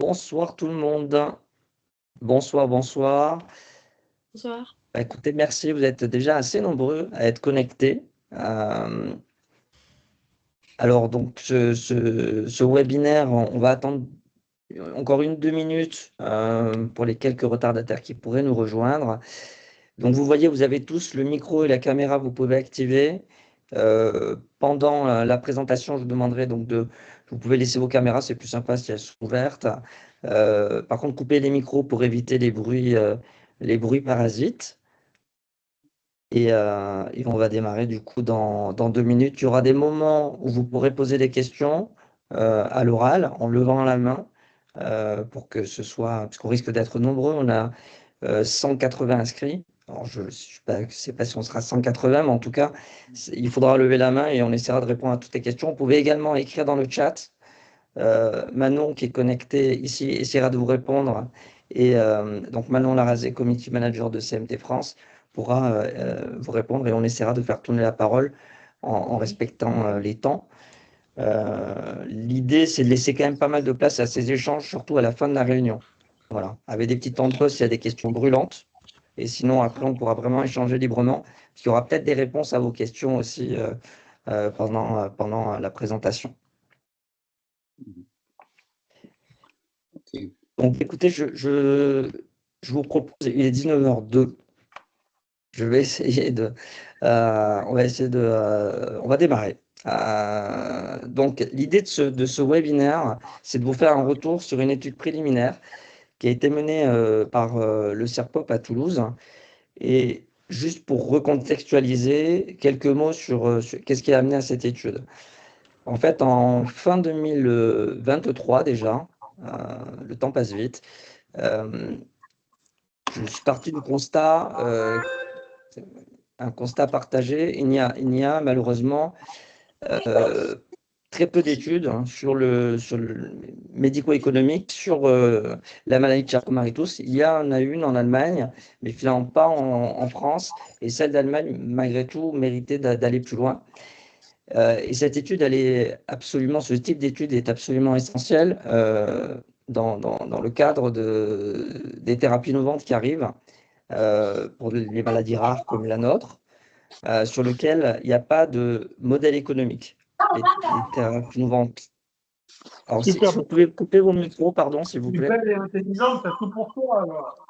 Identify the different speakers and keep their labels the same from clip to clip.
Speaker 1: Bonsoir tout le monde. Bonsoir, bonsoir.
Speaker 2: Bonsoir.
Speaker 1: Écoutez, merci, vous êtes déjà assez nombreux à être connectés. Alors, donc, ce webinaire, on va attendre encore 1-2 minutes pour les quelques retardataires qui pourraient nous rejoindre. Donc, vous voyez, vous avez tous le micro et la caméra, vous pouvez activer. Pendant la présentation, je vous demanderai donc vous pouvez laisser vos caméras, c'est plus sympa si elles sont ouvertes. Par contre, coupez les micros pour éviter les bruits parasites. Et on va démarrer du coup dans 2 minutes. Il y aura des moments où vous pourrez poser des questions à l'oral en levant la main pour que ce soit, parce qu'on risque d'être nombreux. On a 180 inscrits. Alors, je ne sais pas si on sera 180, mais en tout cas, il faudra lever la main et on essaiera de répondre à toutes les questions. Vous pouvez également écrire dans le chat. Manon, qui est connectée ici, essaiera de vous répondre. Et donc, Manon Larazé, Community Manager de CMT France, pourra vous répondre et on essaiera de faire tourner la parole en respectant les temps. L'idée, c'est de laisser quand même pas mal de place à ces échanges, surtout à la fin de la réunion. Voilà, avec des petits temps de pause s'il y a des questions brûlantes. Et sinon, après, on pourra vraiment échanger librement. Il y aura peut-être des réponses à vos questions aussi pendant la présentation. Donc, écoutez, je vous propose, il est 19h02. Je vais essayer on va démarrer. Donc, l'idée de ce webinaire, c'est de vous faire un retour sur une étude préliminaire qui a été menée par le CERPOP à Toulouse. Et juste pour recontextualiser, quelques mots sur qu'est-ce qui a amené à cette étude. En fait, en fin 2023 déjà, le temps passe vite, je suis parti du constat, un constat partagé. Il n'y a malheureusement très peu d'études sur le médico-économique, sur la maladie de Charcot-Marie-Tooth. Il y en a une en Allemagne, mais finalement pas en France. Et celle d'Allemagne, malgré tout, méritait d'aller plus loin. Et cette étude, ce type d'étude est absolument essentiel dans le cadre des thérapies innovantes qui arrivent pour les maladies rares comme la nôtre, sur lequel il n'y a pas de modèle économique. Les thérapies innovantes. Alors, si vous pouvez couper vos micros, pardon, s'il vous plaît.
Speaker 3: Super et intelligente, c'est tout pour toi, alors.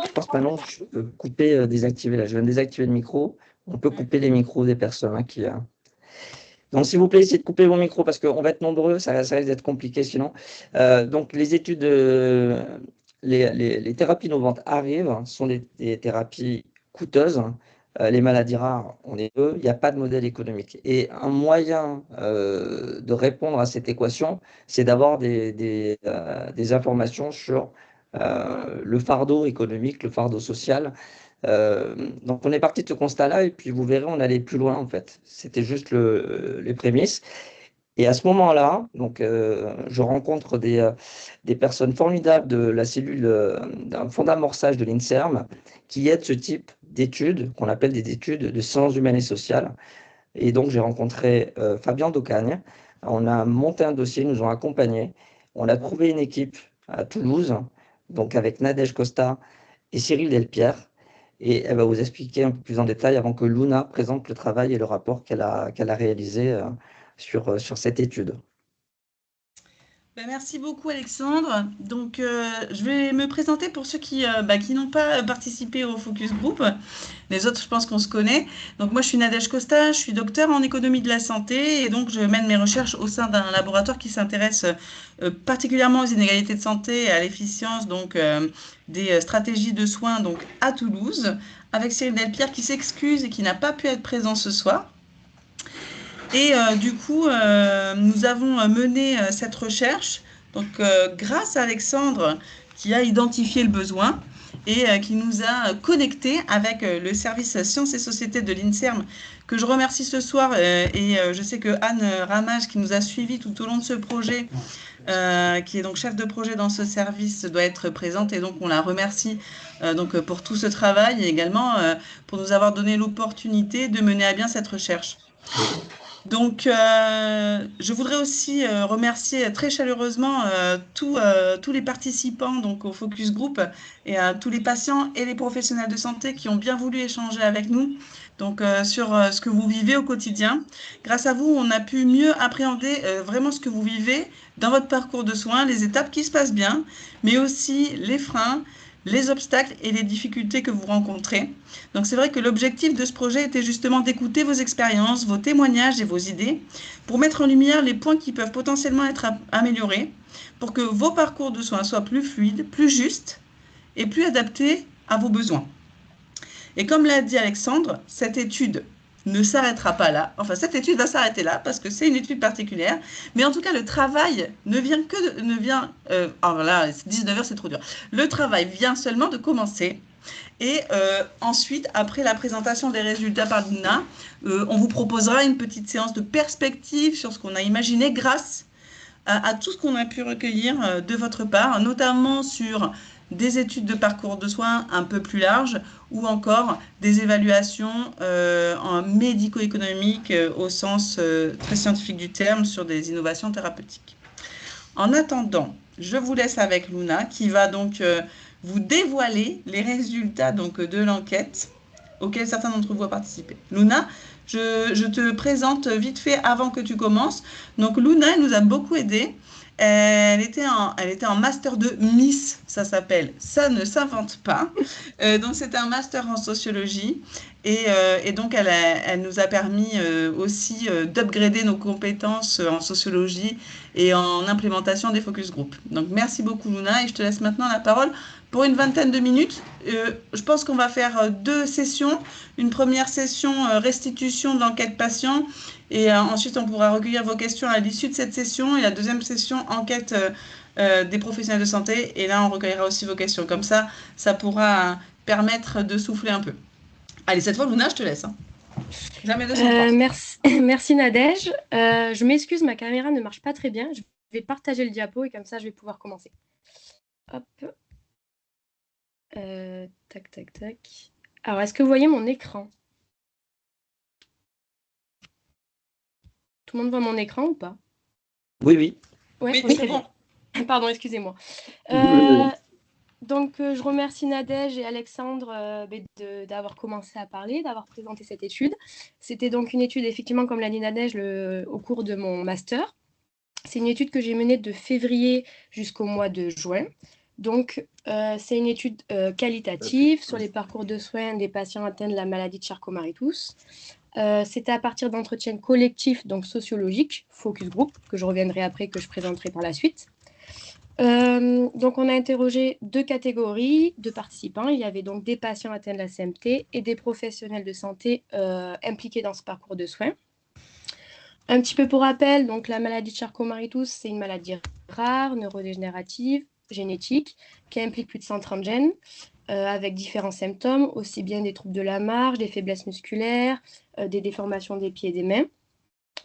Speaker 1: Je pense maintenant que je peux couper, désactiver. Là, je viens de désactiver le micro. On peut couper les micros des personnes qui. Donc, s'il vous plaît, essayez de couper vos micros parce qu'on va être nombreux, ça risque d'être compliqué sinon. Donc, les études, les thérapies innovantes arrivent, sont des thérapies coûteuses. Les maladies rares, on est peu, il n'y a pas de modèle économique. Et un moyen de répondre à cette équation, c'est d'avoir des informations sur le fardeau économique, le fardeau social. Donc on est parti de ce constat-là et puis vous verrez, on allait plus loin en fait. C'était juste les prémices. Et à ce moment-là, donc je rencontre des personnes formidables de la cellule d'un fonds d'amorçage de l'INSERM qui aident ce type d'études, qu'on appelle des études de sciences humaines et sociales. Et donc j'ai rencontré Fabien Docagne. On a monté un dossier, ils nous ont accompagnés. On a trouvé une équipe à Toulouse, donc avec Nadège Costa et Cyril Delpierre. Et elle va vous expliquer un peu plus en détail avant que Luna présente le travail et le rapport qu'elle a réalisé sur cette étude.
Speaker 2: Merci beaucoup Alexandre. Donc je vais me présenter pour ceux qui n'ont pas participé au Focus Group. Les autres, je pense qu'on se connaît. Donc moi, je suis Nadège Costa, je suis docteur en économie de la santé et donc je mène mes recherches au sein d'un laboratoire qui s'intéresse particulièrement aux inégalités de santé et à l'efficience des stratégies de soins à Toulouse, avec Cyril Delpierre qui s'excuse et qui n'a pas pu être présent ce soir. Et du coup, nous avons mené cette recherche grâce à Alexandre qui a identifié le besoin et qui nous a connectés avec le service Sciences et Sociétés de l'INSERM, que je remercie ce soir. Et je sais que Anne Ramage, qui nous a suivis tout au long de ce projet, qui est donc chef de projet dans ce service, doit être présente. Et donc, on la remercie pour tout ce travail et également pour nous avoir donné l'opportunité de mener à bien cette recherche. Donc, je voudrais aussi remercier très chaleureusement tous les participants donc, au Focus Group et tous les patients et les professionnels de santé qui ont bien voulu échanger avec nous donc, sur ce que vous vivez au quotidien. Grâce à vous, on a pu mieux appréhender vraiment ce que vous vivez dans votre parcours de soins, les étapes qui se passent bien, mais aussi les freins, les obstacles et les difficultés que vous rencontrez. Donc c'est vrai que l'objectif de ce projet était justement d'écouter vos expériences, vos témoignages et vos idées pour mettre en lumière les points qui peuvent potentiellement être améliorés pour que vos parcours de soins soient plus fluides, plus justes et plus adaptés à vos besoins. Et comme l'a dit Alexandre, cette étude ne s'arrêtera pas là. Enfin, cette étude va s'arrêter là parce que c'est une étude particulière. Mais en tout cas, le travail ne vient que de, ne vient. Alors là, 19h, c'est trop dur. Le travail vient seulement de commencer. Et ensuite, après la présentation des résultats par Luna, on vous proposera une petite séance de perspective sur ce qu'on a imaginé grâce à tout ce qu'on a pu recueillir de votre part, notamment sur des études de parcours de soins un peu plus larges ou encore des évaluations en médico-économique au sens très scientifique du terme sur des innovations thérapeutiques. En attendant, je vous laisse avec Luna qui va donc vous dévoiler les résultats donc, de l'enquête auquel certains d'entre vous ont participé. Luna, je te présente vite fait avant que tu commences. Donc Luna, elle nous a beaucoup aidé. Elle était en master de Miss, ça s'appelle. Ça ne s'invente pas. Donc c'est un master en sociologie. Et donc elle nous a permis aussi d'upgrader nos compétences en sociologie et en implémentation des focus group. Donc merci beaucoup Luna et je te laisse maintenant la parole pour une vingtaine de minutes. Je pense qu'on va faire 2 sessions. Une première session restitution de l'enquête patient et ensuite on pourra recueillir vos questions à l'issue de cette session et la deuxième session enquête des professionnels de santé et là on recueillera aussi vos questions. Comme ça pourra permettre de souffler un peu. Allez, cette fois Luna, je te laisse. Hein. Jamais 230.
Speaker 4: Merci Nadège. Je m'excuse, ma caméra ne marche pas très bien. Je vais partager le diapo et comme ça je vais pouvoir commencer. Hop. Tac, tac, tac. Alors, est-ce que vous voyez mon écran? Tout le monde voit mon écran ou pas?
Speaker 1: Oui, oui.
Speaker 2: Ouais,
Speaker 4: Oui,
Speaker 2: c'est bon.
Speaker 4: Pardon, excusez-moi. Donc, je remercie Nadège et Alexandre d'avoir commencé à parler, d'avoir présenté cette étude. C'était donc une étude, effectivement, comme l'a dit Nadège, au cours de mon master. C'est une étude que j'ai menée de février jusqu'au mois de juin. Donc, c'est une étude qualitative sur les parcours de soins des patients atteints de la maladie de Charcot-Marie-Tooth. C'était à partir d'entretiens collectifs, donc sociologiques, focus group, que je reviendrai après, que je présenterai par la suite. Donc, on a interrogé 2 catégories de participants. Il y avait donc des patients atteints de la CMT et des professionnels de santé impliqués dans ce parcours de soins. Un petit peu pour rappel, donc la maladie de Charcot-Marie-Tooth, c'est une maladie rare, neurodégénérative, génétique, qui implique plus de 130 gènes, avec différents symptômes, aussi bien des troubles de la marche, des faiblesses musculaires, des déformations des pieds et des mains.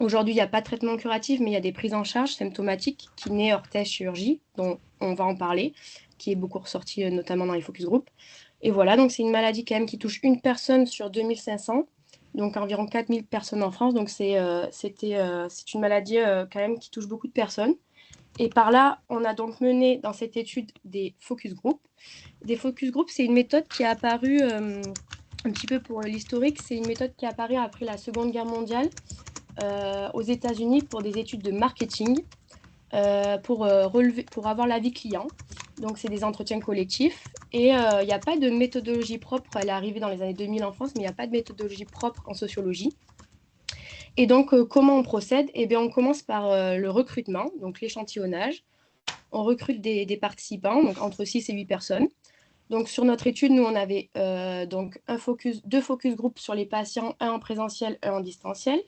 Speaker 4: Aujourd'hui, il n'y a pas de traitement curatif, mais il y a des prises en charge symptomatiques, kiné, orthèse, chirurgie, dont on va en parler, qui est beaucoup ressorti notamment dans les focus group. Et voilà, donc c'est une maladie quand même qui touche une personne sur 2500, donc environ 4000 personnes en France. Donc c'est une maladie quand même qui touche beaucoup de personnes. Et par là, on a donc mené dans cette étude des focus group. Des focus group, c'est une méthode qui est apparue, un petit peu pour l'historique, c'est une méthode qui est apparue après la Seconde Guerre mondiale aux États-Unis pour des études de marketing, pour avoir l'avis client. Donc, c'est des entretiens collectifs. Et il n'y a pas de méthodologie propre. Elle est arrivée dans les années 2000 en France, mais il n'y a pas de méthodologie propre en sociologie. Et donc, comment on procède? Eh bien, on commence par le recrutement, donc l'échantillonnage. On recrute des participants, donc entre 6 et 8 personnes. Donc, sur notre étude, nous, on avait donc 2 focus group sur les patients, un en présentiel, un en distanciel,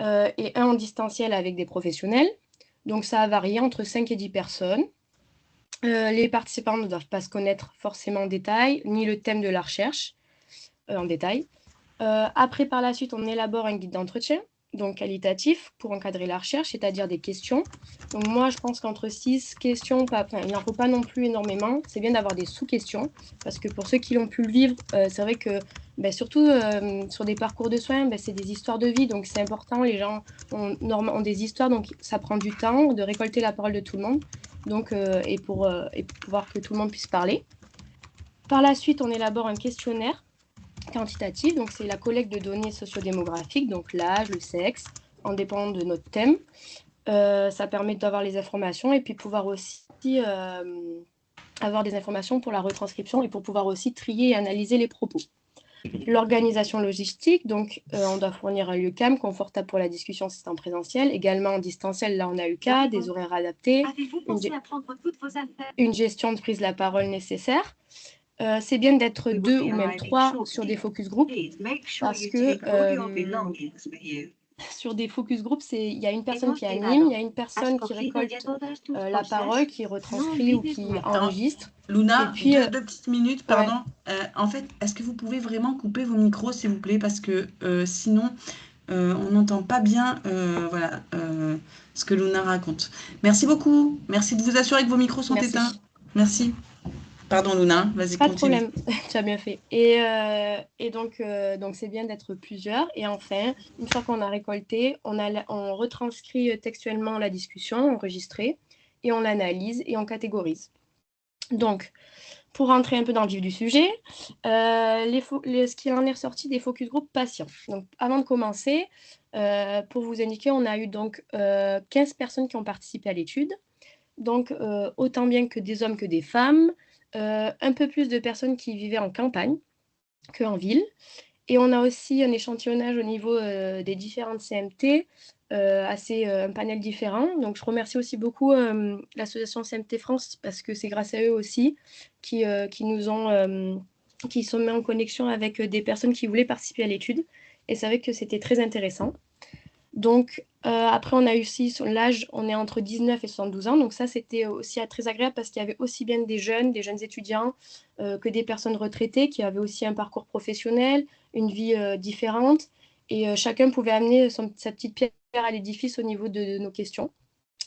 Speaker 4: et un en distanciel avec des professionnels. Donc, ça a varié entre 5 et 10 personnes. Les participants ne doivent pas se connaître forcément en détail, ni le thème de la recherche en détail. Après, par la suite, on élabore un guide d'entretien. donc qualitatif pour encadrer la recherche, c'est-à-dire des questions. Donc moi, je pense qu'entre 6 questions, il n'en faut pas non plus énormément. C'est bien d'avoir des sous-questions, parce que pour ceux qui l'ont pu le vivre, c'est vrai que surtout sur des parcours de soins, c'est des histoires de vie, donc c'est important. Les gens ont des histoires, donc ça prend du temps de récolter la parole de tout le monde, donc, et pour pouvoir que tout le monde puisse parler. Par la suite, on élabore un questionnaire quantitatif, donc c'est la collecte de données sociodémographiques, donc l'âge, le sexe, en dépendant de notre thème. Ça permet d'avoir les informations et puis pouvoir aussi avoir des informations pour la retranscription et pour pouvoir aussi trier et analyser les propos. L'organisation logistique, donc on doit fournir un lieu calme, confortable pour la discussion si c'est en présentiel, également en distanciel, là on a UK, des horaires adaptés, une gestion de prise de la parole nécessaire. C'est bien d'être 2 ou même 3 sur des focus group, parce que sur des focus group, il y a une personne qui anime, il y a une personne qui récolte la parole, qui retranscrit ou qui enregistre.
Speaker 2: Luna,
Speaker 4: et puis,
Speaker 2: deux petites minutes, pardon. Ouais. En fait, est-ce que vous pouvez vraiment couper vos micros, s'il vous plaît, parce que sinon, on n'entend pas bien ce que Luna raconte. Merci beaucoup. Merci de vous assurer que vos micros sont éteints. Merci. Pardon Luna, vas-y, continue.
Speaker 4: Pas de problème, tu as bien fait. Et donc c'est bien d'être plusieurs. Et enfin, une fois qu'on a récolté, on retranscrit textuellement la discussion enregistrée et on l'analyse et on catégorise. Donc, pour rentrer un peu dans le vif du sujet, ce qui en est ressorti des focus group patients. Donc, avant de commencer, pour vous indiquer, on a eu donc 15 personnes qui ont participé à l'étude. Donc, autant bien que des hommes que des femmes. Un peu plus de personnes qui vivaient en campagne qu'en ville. Et on a aussi un échantillonnage au niveau des différentes CMT, un panel différent. Donc je remercie aussi beaucoup l'association CMT France, parce que c'est grâce à eux aussi qui sont mis en connexion avec des personnes qui voulaient participer à l'étude. Et c'est vrai que c'était très intéressant. Donc, après, on a eu aussi l'âge, on est entre 19 et 72 ans. Donc ça, c'était aussi très agréable, parce qu'il y avait aussi bien des jeunes étudiants, que des personnes retraitées qui avaient aussi un parcours professionnel, une vie différente. Et chacun pouvait amener sa petite pierre à l'édifice au niveau de nos questions.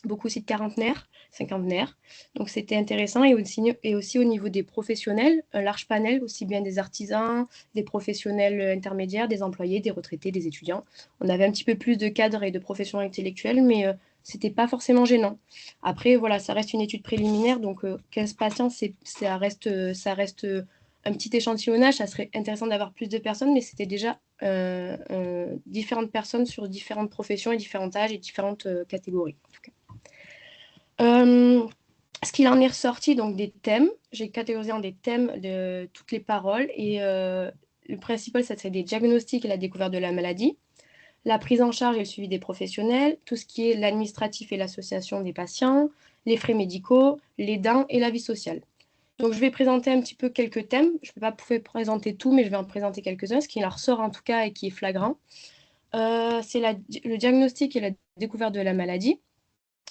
Speaker 4: Beaucoup aussi de quarantenaires, cinquantenaires. Donc c'était intéressant. Et aussi au niveau des professionnels, un large panel, aussi bien des artisans, des professionnels intermédiaires, des employés, des retraités, des étudiants. On avait un petit peu plus de cadres et de professionnels intellectuels, mais c'était pas forcément gênant. Après, voilà, ça reste une étude préliminaire, donc 15 patients, ça reste un petit échantillonnage. Ça serait intéressant d'avoir plus de personnes, mais c'était déjà différentes personnes sur différentes professions et différents âges et différentes catégories, en tout cas. Ce qu'il en est ressorti, donc des thèmes, j'ai catégorisé en des thèmes de toutes les paroles, et le principal, ça serait des diagnostics et la découverte de la maladie, la prise en charge et le suivi des professionnels, tout ce qui est l'administratif et l'association des patients, les frais médicaux, les dents et la vie sociale. Donc je vais présenter un petit peu quelques thèmes. Je ne peux pas présenter tout, mais je vais en présenter quelques-uns, ce qui en ressort en tout cas et qui est flagrant. C'est le diagnostic et la découverte de la maladie.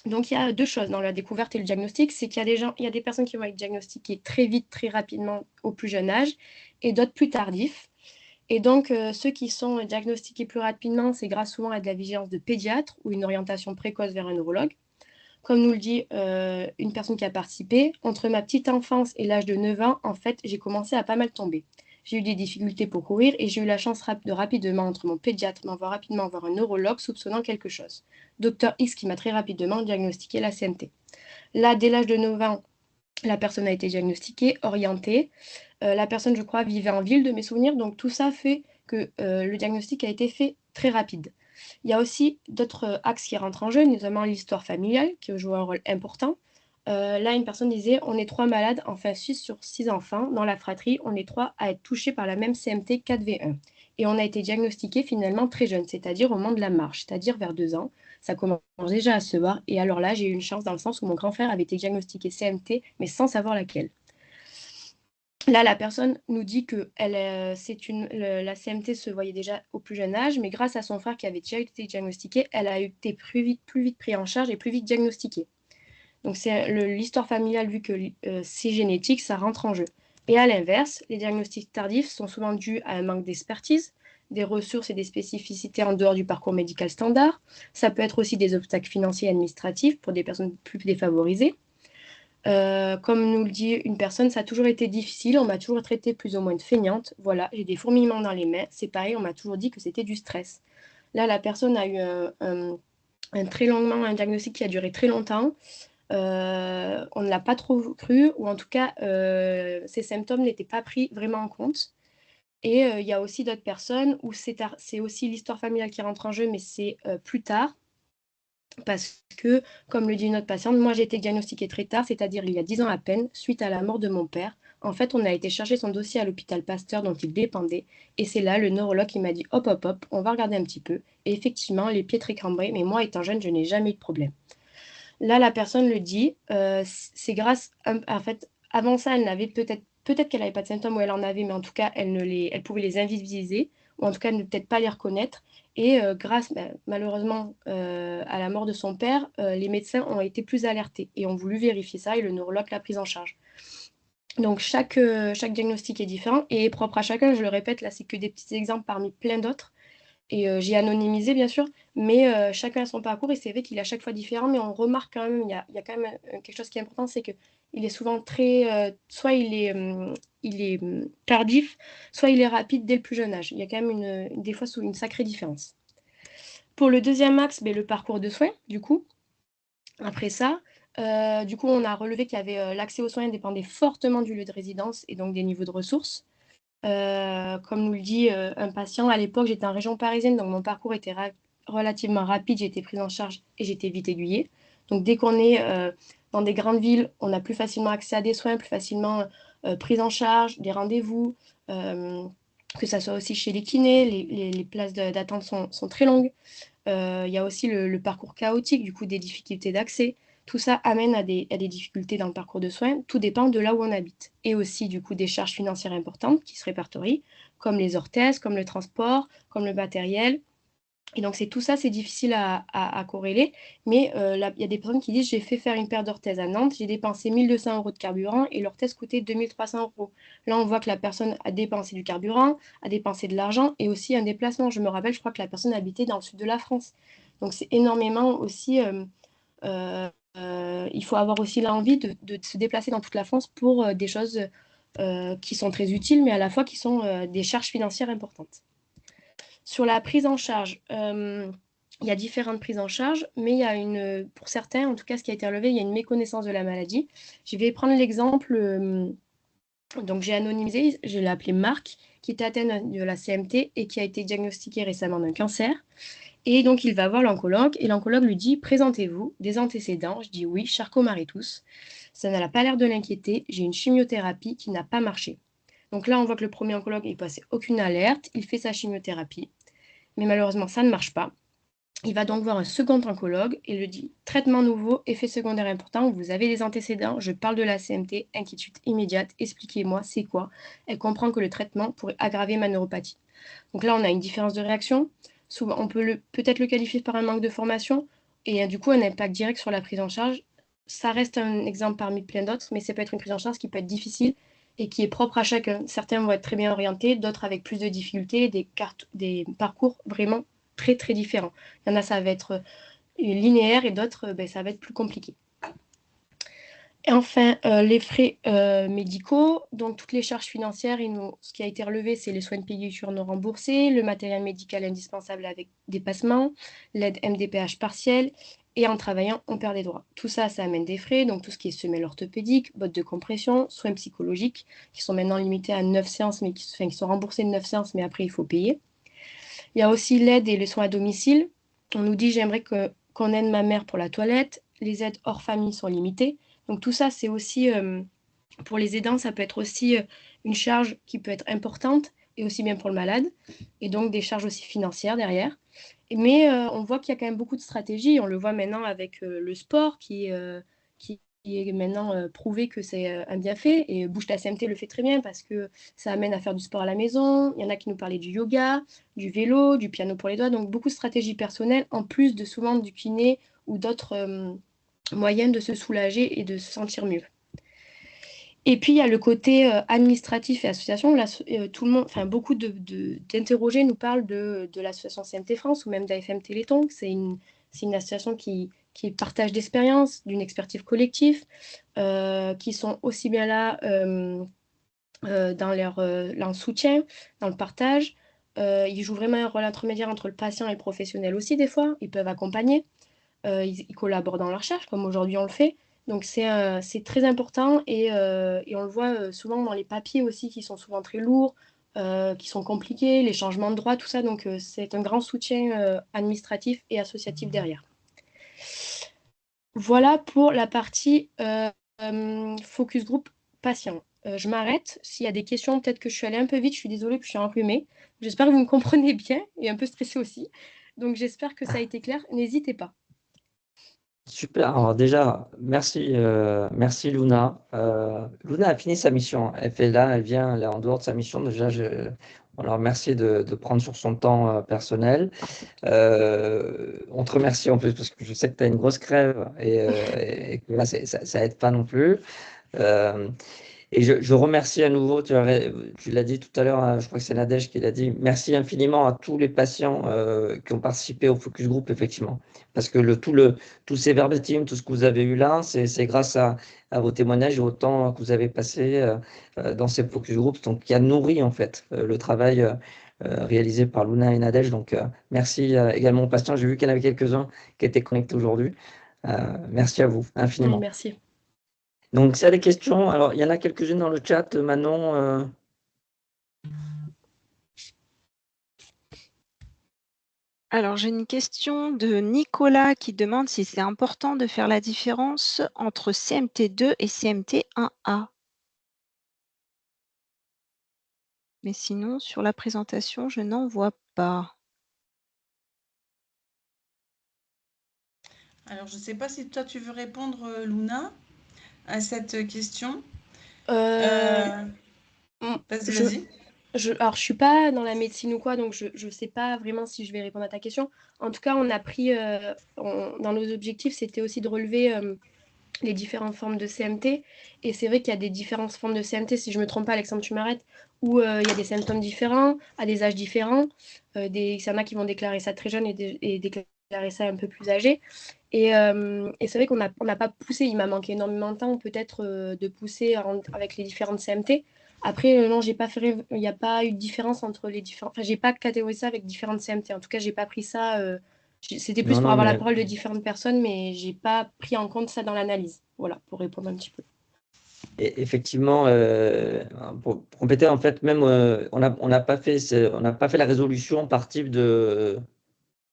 Speaker 4: Donc, il y a 2 choses dans la découverte et le diagnostic, c'est qu'il y a des personnes qui vont être diagnostiquées très vite, très rapidement, au plus jeune âge, et d'autres plus tardifs. Et donc, ceux qui sont diagnostiqués plus rapidement, c'est grâce souvent à de la vigilance de pédiatre ou une orientation précoce vers un neurologue. Comme nous le dit une personne qui a participé, entre ma petite enfance et l'âge de 9 ans, en fait, j'ai commencé à pas mal tomber. J'ai eu des difficultés pour courir et j'ai eu la chance de rapidement, entre mon pédiatre, m'envoie rapidement voir un neurologue soupçonnant quelque chose. Docteur X qui m'a très rapidement diagnostiqué la CMT. Là, dès l'âge de 9 ans, la personne a été diagnostiquée, orientée. La personne, je crois, vivait en ville de mes souvenirs. Donc tout ça fait que le diagnostic a été fait très rapide. Il y a aussi d'autres axes qui rentrent en jeu, notamment l'histoire familiale, qui joue un rôle important. Là, une personne disait, on est 3 malades, enfin 6 sur 6 enfants. Dans la fratrie, on est 3 à être touchés par la même CMT 4V1. Et on a été diagnostiqués finalement très jeunes, c'est-à-dire au moment de la marche, c'est-à-dire vers 2 ans. Ça commence déjà à se voir. Et alors là, j'ai eu une chance dans le sens où mon grand frère avait été diagnostiqué CMT, mais sans savoir laquelle. Là, la personne nous dit que la CMT se voyait déjà au plus jeune âge, mais grâce à son frère qui avait déjà été diagnostiqué, elle a été plus vite prise en charge et plus vite diagnostiquée. Donc, c'est l'histoire familiale, vu que c'est génétique, ça rentre en jeu. Et à l'inverse, les diagnostics tardifs sont souvent dus à un manque d'expertise, des ressources et des spécificités en dehors du parcours médical standard. Ça peut être aussi des obstacles financiers et administratifs pour des personnes plus défavorisées. Comme nous le dit une personne, ça a toujours été difficile, on m'a toujours traité plus ou moins de feignante. Voilà, j'ai des fourmillements dans les mains. C'est pareil, on m'a toujours dit que c'était du stress. Là, la personne a eu très longuement un diagnostic qui a duré très longtemps. On ne l'a pas trop cru, ou en tout cas, ces symptômes n'étaient pas pris vraiment en compte. Et il y a aussi d'autres personnes où c'est aussi l'histoire familiale qui rentre en jeu, mais c'est plus tard. Parce que, comme le dit une autre patiente, moi j'ai été diagnostiquée très tard, c'est-à-dire il y a 10 ans à peine, suite à la mort de mon père. En fait, on a été chercher son dossier à l'hôpital Pasteur dont il dépendait. Et c'est là le neurologue qui m'a dit hop, hop, hop, on va regarder un petit peu. Et effectivement, les pieds très cambrés, mais moi étant jeune, je n'ai jamais eu de problème. Là, la personne le dit, c'est grâce, en fait, avant ça, elle n'avait peut-être qu'elle n'avait pas de symptômes ou elle en avait, mais en tout cas, elle pouvait les invisibiliser, ou en tout cas ne peut-être pas les reconnaître. Et grâce, malheureusement, à la mort de son père, les médecins ont été plus alertés et ont voulu vérifier ça et le neurologue l'a prise en charge. Donc chaque diagnostic est différent et est propre à chacun. Je le répète, là, c'est que des petits exemples parmi plein d'autres. Et j'ai anonymisé, bien sûr, mais chacun a son parcours et c'est vrai qu'il est à chaque fois différent. Mais on remarque quand même, il y a quand même quelque chose qui est important, c'est qu'il est souvent soit il est tardif, soit il est rapide dès le plus jeune âge. Il y a quand même des fois une sacrée différence. Pour le deuxième axe, le parcours de soins, du coup. Après ça, du coup, on a relevé qu'il y avait l'accès aux soins dépendait fortement du lieu de résidence et donc des niveaux de ressources. Comme nous le dit un patient, à l'époque, j'étais en région parisienne, donc mon parcours était relativement rapide, j'ai été prise en charge et j'étais vite aiguillée. Donc dès qu'on est dans des grandes villes, on a plus facilement accès à des soins, plus facilement prise en charge, des rendez-vous, que ça soit aussi chez les kinés, les places d'attente sont très longues. Il y a aussi le parcours chaotique, du coup des difficultés d'accès. Tout ça amène à des difficultés dans le parcours de soins. Tout dépend de là où on habite. Et aussi du coup des charges financières importantes qui se répertorient, comme les orthèses, comme le transport, comme le matériel. Et donc c'est tout ça, c'est difficile à corréler. Mais il y a des personnes qui disent, j'ai fait faire une paire d'orthèses à Nantes, j'ai dépensé 1 200 € de carburant et l'orthèse coûtait 2 300 €. Là, on voit que la personne a dépensé du carburant, a dépensé de l'argent et aussi un déplacement. Je me rappelle, je crois que la personne habitait dans le sud de la France. Donc c'est énormément aussi... il faut avoir aussi l'envie de se déplacer dans toute la France pour des choses qui sont très utiles, mais à la fois qui sont des charges financières importantes. Sur la prise en charge, il y a différentes prises en charge, mais il y a pour certains, en tout cas ce qui a été relevé, il y a une méconnaissance de la maladie. Je vais prendre l'exemple, donc j'ai anonymisé, je l'ai appelé Marc, qui était atteint de la CMT et qui a été diagnostiqué récemment d'un cancer. Et donc il va voir l'oncologue et l'oncologue lui dit « Présentez-vous, des antécédents ?» Je dis « Oui, Charcot-Marie-Tous. » Ça n'a pas l'air de l'inquiéter, j'ai une chimiothérapie qui n'a pas marché. Donc là, on voit que le premier oncologue, il ne passait aucune alerte, il fait sa chimiothérapie. Mais malheureusement, ça ne marche pas. Il va donc voir un second oncologue et lui dit « Traitement nouveau, effet secondaire important, vous avez des antécédents, je parle de la CMT, inquiétude immédiate, expliquez-moi, c'est quoi ?» Elle comprend que le traitement pourrait aggraver ma neuropathie. Donc là, on a une différence de réaction. Souvent, on peut peut-être le qualifier par un manque de formation et du coup, un impact direct sur la prise en charge. Ça reste un exemple parmi plein d'autres, mais ça peut être une prise en charge qui peut être difficile et qui est propre à chacun. Certains vont être très bien orientés, d'autres avec plus de difficultés, des parcours vraiment très, très différents. Il y en a, ça va être linéaire et d'autres, ça va être plus compliqué. Et enfin, les frais médicaux, donc toutes les charges financières, ce qui a été relevé, c'est les soins de pédicure non remboursés, le matériel médical indispensable avec dépassement, l'aide MDPH partielle, et en travaillant, on perd des droits. Tout ça, ça amène des frais, donc tout ce qui est semelle orthopédique, bottes de compression, soins psychologiques, qui sont maintenant limités à 9 séances, mais qui sont remboursés de 9 séances, mais après, il faut payer. Il y a aussi l'aide et les soins à domicile. On nous dit, j'aimerais qu'on aide ma mère pour la toilette. Les aides hors famille sont limitées. Donc tout ça, c'est aussi, pour les aidants, ça peut être aussi une charge qui peut être importante et aussi bien pour le malade. Et donc des charges aussi financières derrière. Mais on voit qu'il y a quand même beaucoup de stratégies. On le voit maintenant avec le sport qui est maintenant prouvé que c'est un bienfait. Et Bouge ta CMT le fait très bien parce que ça amène à faire du sport à la maison. Il y en a qui nous parlaient du yoga, du vélo, du piano pour les doigts. Donc beaucoup de stratégies personnelles en plus de souvent du kiné ou d'autres moyens de se soulager et de se sentir mieux. Et puis, il y a le côté administratif et association. Tout le monde, enfin, beaucoup d'interrogés nous parlent de l'association CMT France ou même d'AFM Téléthon. C'est une association qui partage d'expériences, d'une expertise collective, qui sont aussi bien là dans leur soutien, dans le partage. Ils jouent vraiment un rôle intermédiaire entre le patient et le professionnel aussi, des fois. Ils peuvent accompagner. Ils collaborent dans la recherche, comme aujourd'hui on le fait. Donc c'est très important et on le voit souvent dans les papiers aussi qui sont souvent très lourds, qui sont compliqués, les changements de droit, tout ça. Donc c'est un grand soutien administratif et associatif derrière. Voilà pour la partie focus group patient. Je m'arrête. S'il y a des questions, peut-être que je suis allée un peu vite, je suis désolée, puis je suis enrhumée. J'espère que vous me comprenez bien et un peu stressée aussi. Donc j'espère que ça a été clair. N'hésitez pas.
Speaker 1: Super. Alors déjà, merci Luna. Luna a fini sa mission. Elle fait là, elle vient là en dehors de sa mission. Déjà, on la remercie de prendre sur son temps personnel. On te remercie en plus parce que je sais que tu as une grosse crève et que là, ça aide pas non plus. Euh, Et je remercie à nouveau, tu l'as dit tout à l'heure, hein, je crois que c'est Nadège qui l'a dit, merci infiniment à tous les patients qui ont participé au focus group, effectivement. Parce que tous ces verbatims, tout ce que vous avez eu là, c'est grâce à vos témoignages et au temps que vous avez passé dans ces focus groups, donc qui a nourri en fait le travail réalisé par Luna et Nadège. Donc merci également aux patients, j'ai vu qu'il y en avait quelques-uns qui étaient connectés aujourd'hui. Merci à vous infiniment.
Speaker 4: Merci.
Speaker 1: Donc, s'il y a des questions, alors il y en a quelques-unes dans le chat, Manon.
Speaker 5: Alors, j'ai une question de Nicolas qui demande si c'est important de faire la différence entre CMT2 et CMT1A. Mais sinon, sur la présentation, je n'en vois pas.
Speaker 2: Alors, je ne sais pas si toi, tu veux répondre, Luna, à cette question.
Speaker 4: Euh,
Speaker 2: Vas-y.
Speaker 4: Alors, je suis pas dans la médecine ou quoi, donc je sais pas vraiment si je vais répondre à ta question. En tout cas, on a pris, dans nos objectifs, c'était aussi de relever les différentes formes de CMT. Et c'est vrai qu'il y a des différentes formes de CMT, si je me trompe pas, Alexandre, tu m'arrêtes, où il y a des symptômes différents, à des âges différents. Il y en a qui vont déclarer ça très jeune et déclarer ça un peu plus âgé. Et c'est vrai qu'on n'a pas poussé, il m'a manqué énormément de temps peut-être de pousser avec les différentes CMT. Après, non, il n'y a pas eu de différence entre les différents. Enfin, j'ai pas catégorisé ça avec différentes CMT. En tout cas, j'ai pas pris ça. C'était plus
Speaker 1: Non,
Speaker 4: pour
Speaker 1: non,
Speaker 4: avoir la
Speaker 1: mais
Speaker 4: parole de différentes personnes, mais j'ai pas pris en compte ça dans l'analyse. Voilà, pour répondre un petit peu.
Speaker 1: effectivement, pour compléter, en fait, même on n'a pas fait, on n'a pas fait la résolution par type de.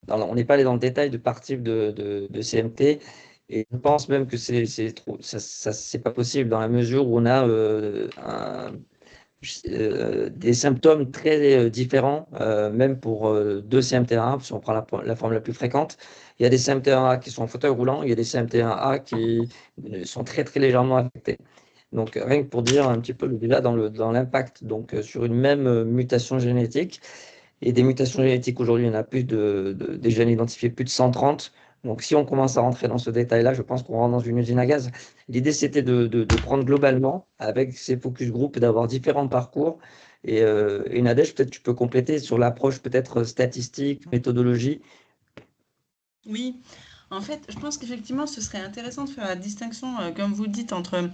Speaker 1: On n'est pas allé dans le détail de par type de CMT. Et je pense même que c'est pas possible dans la mesure où on a des symptômes très différents, même pour 2 CMT1A, si on prend la forme la plus fréquente. Il y a des CMT1A qui sont en fauteuil roulant, il y a des CMT1A qui sont très très légèrement affectés. Donc rien que pour dire un petit peu déjà dans l'impact donc sur une même mutation génétique. Et des mutations génétiques aujourd'hui, il y en a déjà identifié plus de 130. Donc, si on commence à rentrer dans ce détail-là, je pense qu'on rentre dans une usine à gaz. L'idée, c'était de prendre globalement, avec ces focus group, d'avoir différents parcours. Et Nadège, peut-être tu peux compléter sur l'approche peut-être statistique, méthodologie.
Speaker 2: Oui, en fait, je pense qu'effectivement, ce serait intéressant de faire la distinction, comme vous le dites, entre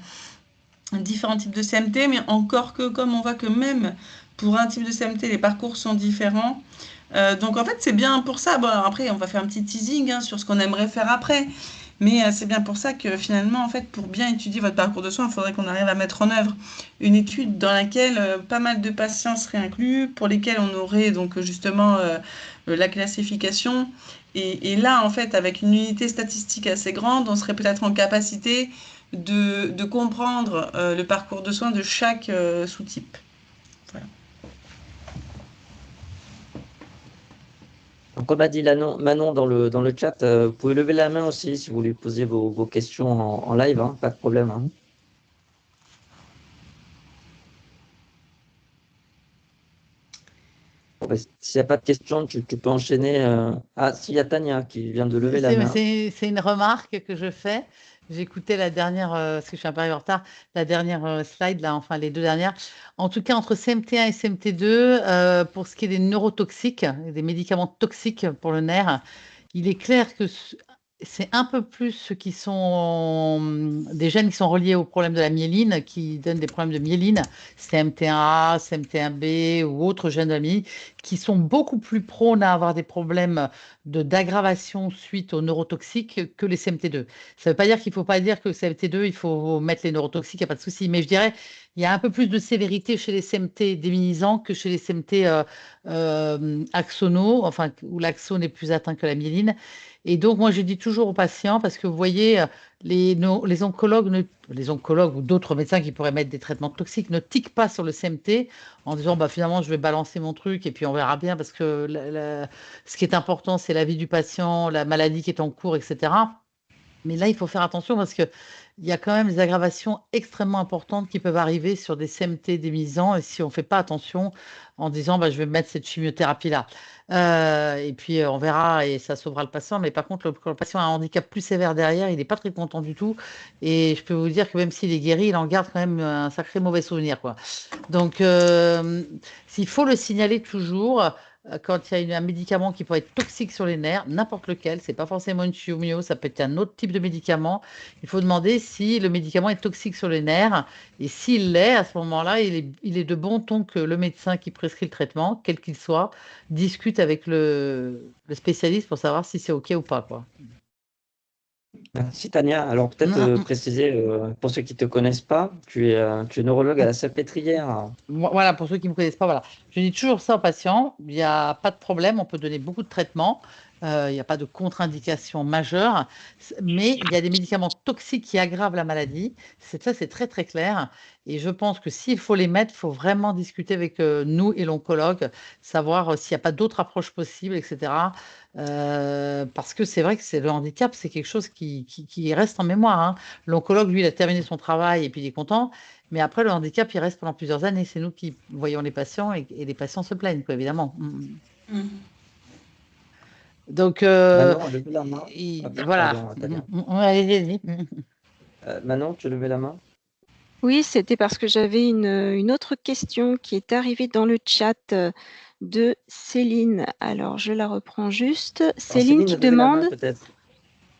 Speaker 2: différents types de CMT, mais encore que comme on voit que même pour un type de CMT, les parcours sont différents. Donc en fait, c'est bien pour ça. Bon, alors après, on va faire un petit teasing hein, sur ce qu'on aimerait faire après. Mais c'est bien pour ça que finalement, en fait, pour bien étudier votre parcours de soins, il faudrait qu'on arrive à mettre en œuvre une étude dans laquelle pas mal de patients seraient inclus, pour lesquels on aurait donc justement la classification. Et là, en fait, avec une unité statistique assez grande, on serait peut-être en capacité de comprendre le parcours de soins de chaque sous-type. Voilà.
Speaker 1: Donc, comme a dit Manon dans le chat, vous pouvez lever la main aussi si vous voulez poser vos questions en live, hein, pas de problème. Hein. Bon, bah, s'il n'y a pas de questions, tu peux enchaîner. Ah, s'il y a Tania qui vient de lever la main.
Speaker 6: C'est une remarque que je fais. J'écoutais la dernière, parce que je suis un peu arrivée en retard, la dernière slide, là, enfin les deux dernières. En tout cas, entre CMT1 et CMT2, pour ce qui est des neurotoxiques, des médicaments toxiques pour le nerf, il est clair que c'est un peu plus ceux qui sont des gènes qui sont reliés au problème de la myéline, qui donnent des problèmes de myéline, CMT1A, CMT1B ou autres gènes de la myéline, qui sont beaucoup plus prônes à avoir des problèmes d'aggravation suite aux neurotoxiques que les CMT2. Ça ne veut pas dire qu'il ne faut pas dire que CMT2, il faut mettre les neurotoxiques, il n'y a pas de souci. Mais je dirais, il y a un peu plus de sévérité chez les CMT déminisants que chez les CMT axonaux, enfin, où l'axone est plus atteint que la myéline. Et donc, moi, je dis toujours aux patients, parce que vous voyez, les oncologues, les oncologues ou d'autres médecins qui pourraient mettre des traitements toxiques ne tiquent pas sur le CMT en disant, bah, finalement, je vais balancer mon truc et puis on verra bien, parce que ce qui est important, c'est la vie du patient, la maladie qui est en cours, etc. Mais là, il faut faire attention parce qu'il y a quand même des aggravations extrêmement importantes qui peuvent arriver sur des CMT démisants et si on ne fait pas attention en disant bah, je vais mettre cette chimiothérapie-là. Et puis on verra et ça sauvera le patient. Mais par contre, quand le patient a un handicap plus sévère derrière, il n'est pas très content du tout. Et je peux vous dire que même s'il est guéri, il en garde quand même un sacré mauvais souvenir, quoi. Donc, s'il faut le signaler toujours quand il y a un médicament qui peut être toxique sur les nerfs, n'importe lequel, c'est pas forcément une chimio, ça peut être un autre type de médicament. Il faut demander si le médicament est toxique sur les nerfs et s'il l'est, à ce moment-là, il est de bon ton que le médecin qui prescrit le traitement, quel qu'il soit, discute avec le spécialiste pour savoir si c'est OK ou pas, quoi.
Speaker 1: Merci Tania. Alors peut-être préciser pour ceux qui ne te connaissent pas, tu es neurologue à la Salpêtrière.
Speaker 6: Voilà, pour ceux qui ne me connaissent pas, voilà. Je dis toujours ça aux patients, il n'y a pas de problème, on peut donner beaucoup de traitements, il n'y a pas de contre-indication majeure, mais il y a des médicaments toxiques qui aggravent la maladie. Ça, c'est très très clair. Et je pense que s'il faut les mettre, il faut vraiment discuter avec nous et l'oncologue, savoir s'il n'y a pas d'autres approches possibles, etc. Parce que c'est vrai que le handicap, c'est quelque chose qui reste en mémoire, hein. L'oncologue, lui, il a terminé son travail et puis il est content. Mais après, le handicap, il reste pendant plusieurs années. C'est nous qui voyons les patients et les patients se plaignent, quoi, évidemment. Donc,
Speaker 1: Manon, levez la main.
Speaker 6: voilà.
Speaker 1: Pardon, Tania.
Speaker 6: Allez-y.
Speaker 1: Manon, tu levais la main?
Speaker 5: Oui, c'était parce que j'avais une autre question qui est arrivée dans le chat de Céline. Alors, je la reprends juste. Céline qui
Speaker 1: levez la main,
Speaker 5: demande...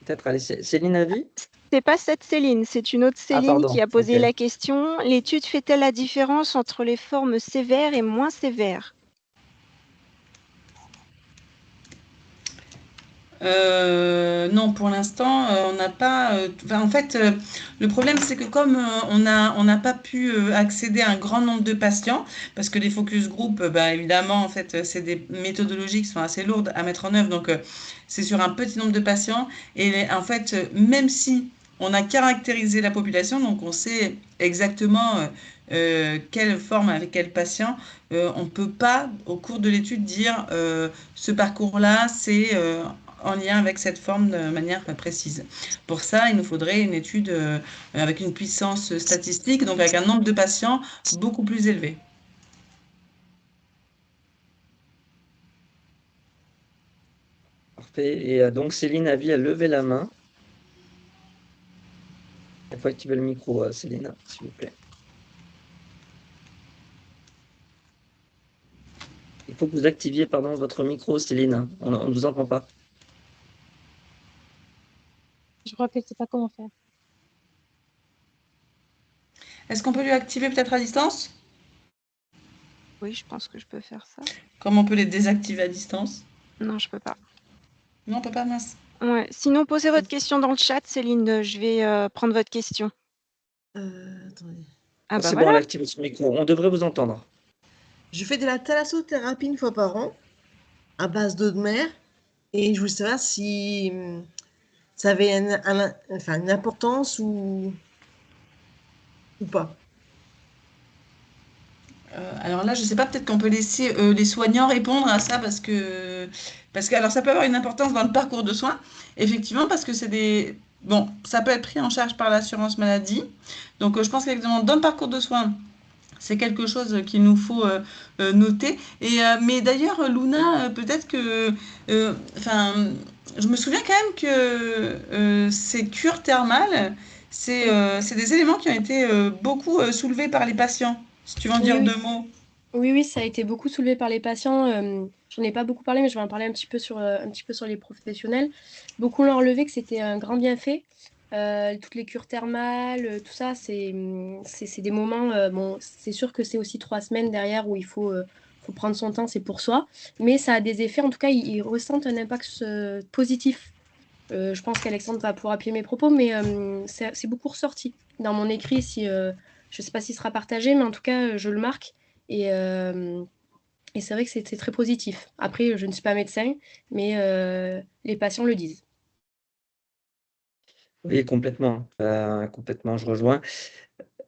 Speaker 1: Peut-être, allez, Céline a vu?
Speaker 5: C'est pas cette Céline, c'est une autre Céline qui a posé
Speaker 1: ok.
Speaker 5: la question. L'étude fait-elle la différence entre les formes sévères et moins sévères?
Speaker 2: Non, pour l'instant, on n'a pas. En fait, le problème, c'est que comme on n'a pas pu accéder à un grand nombre de patients, parce que les focus group, évidemment, en fait, c'est des méthodologies qui sont assez lourdes à mettre en œuvre, donc c'est sur un petit nombre de patients. Et en fait, même si on a caractérisé la population, donc on sait exactement quelle forme avec quel patient, on ne peut pas, au cours de l'étude, dire ce parcours-là, c'est en lien avec cette forme de manière précise. Pour ça, il nous faudrait une étude avec une puissance statistique, donc avec un nombre de patients beaucoup plus élevé.
Speaker 1: Parfait. Et donc Céline a levé la main. Il faut activer le micro, Céline, s'il vous plaît. Il faut que vous activiez votre micro, Céline. On ne vous entend pas.
Speaker 4: Je crois qu'elle ne sait pas comment faire.
Speaker 2: Est-ce qu'on peut lui activer peut-être à distance?
Speaker 5: Oui, je pense que je peux faire ça.
Speaker 2: Comment on peut les désactiver à distance?
Speaker 5: Non, je peux pas.
Speaker 2: Non, on peut pas, mince.
Speaker 5: Ouais. Sinon, posez votre question dans le chat, Céline. Je vais prendre votre question.
Speaker 2: Attendez.
Speaker 5: Ah bah
Speaker 1: C'est bon,
Speaker 5: voilà.
Speaker 1: elle a activé son micro. On devrait vous entendre.
Speaker 7: Je fais de la thalassothérapie une fois par an à base d'eau de mer et je voulais savoir si ça avait une importance ou pas.
Speaker 2: Alors là, je ne sais pas, peut-être qu'on peut laisser les soignants répondre à ça parce que alors ça peut avoir une importance dans le parcours de soins, effectivement, parce que bon, ça peut être pris en charge par l'assurance maladie. Donc je pense qu'effectivement, dans le parcours de soins, c'est quelque chose qu'il nous faut noter. Mais d'ailleurs, Luna, peut-être que, je me souviens quand même que ces cures thermales, c'est des éléments qui ont été beaucoup soulevés par les patients. Si tu veux en
Speaker 4: Oui,
Speaker 2: dire
Speaker 4: oui.
Speaker 2: deux mots.
Speaker 4: Oui, oui, ça a été beaucoup soulevé par les patients. J'en ai pas beaucoup parlé, mais je vais en parler un petit peu sur les professionnels. Beaucoup l'ont relevé que c'était un grand bienfait. Toutes les cures thermales, tout ça, c'est des moments. Bon, c'est sûr que c'est aussi 3 semaines derrière où faut prendre son temps, c'est pour soi. Mais ça a des effets, en tout cas, ils ressentent un impact positif. Je pense qu'Alexandre va pouvoir appuyer mes propos, mais c'est beaucoup ressorti dans mon écrit. Je ne sais pas s'il sera partagé, mais en tout cas, je le marque. Et, euh, et c'est vrai que c'est très positif. Après, je ne suis pas médecin, mais les patients le disent.
Speaker 1: Oui, complètement, complètement, je rejoins.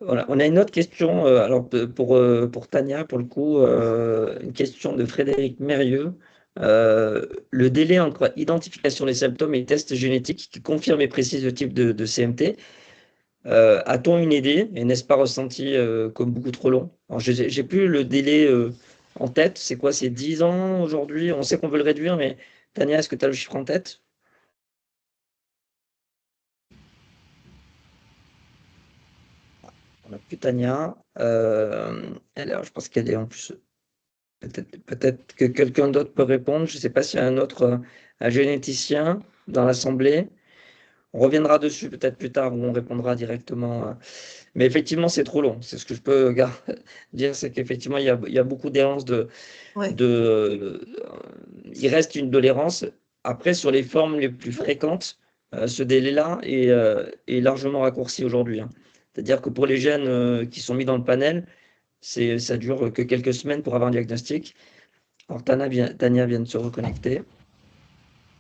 Speaker 1: Voilà, on a une autre question, alors pour Tania, pour le coup, une question de Frédéric Mérieux. Le délai entre identification des symptômes et tests génétiques qui confirment et précisent le type de CMT, a-t-on une idée et n'est-ce pas ressenti comme beaucoup trop long? Alors, j'ai plus le délai en tête, c'est quoi? C'est 10 ans aujourd'hui? On sait qu'on veut le réduire, mais Tania, est-ce que tu as le chiffre en tête? On n'a plus Tania. Alors, je pense qu'elle est en plus. Peut-être que quelqu'un d'autre peut répondre. Je ne sais pas s'il y a un autre, un généticien dans l'assemblée. On reviendra dessus peut-être plus tard où on répondra directement. Mais effectivement, c'est trop long. C'est ce que je peux dire, c'est qu'effectivement, il y a beaucoup d'errance
Speaker 7: Ouais.
Speaker 1: il reste une tolérance. Après, sur les formes les plus fréquentes, ce délai-là est largement raccourci aujourd'hui, hein. C'est-à-dire que pour les gènes qui sont mis dans le panel, ça dure que quelques semaines pour avoir un diagnostic. Alors, Tania vient de se reconnecter.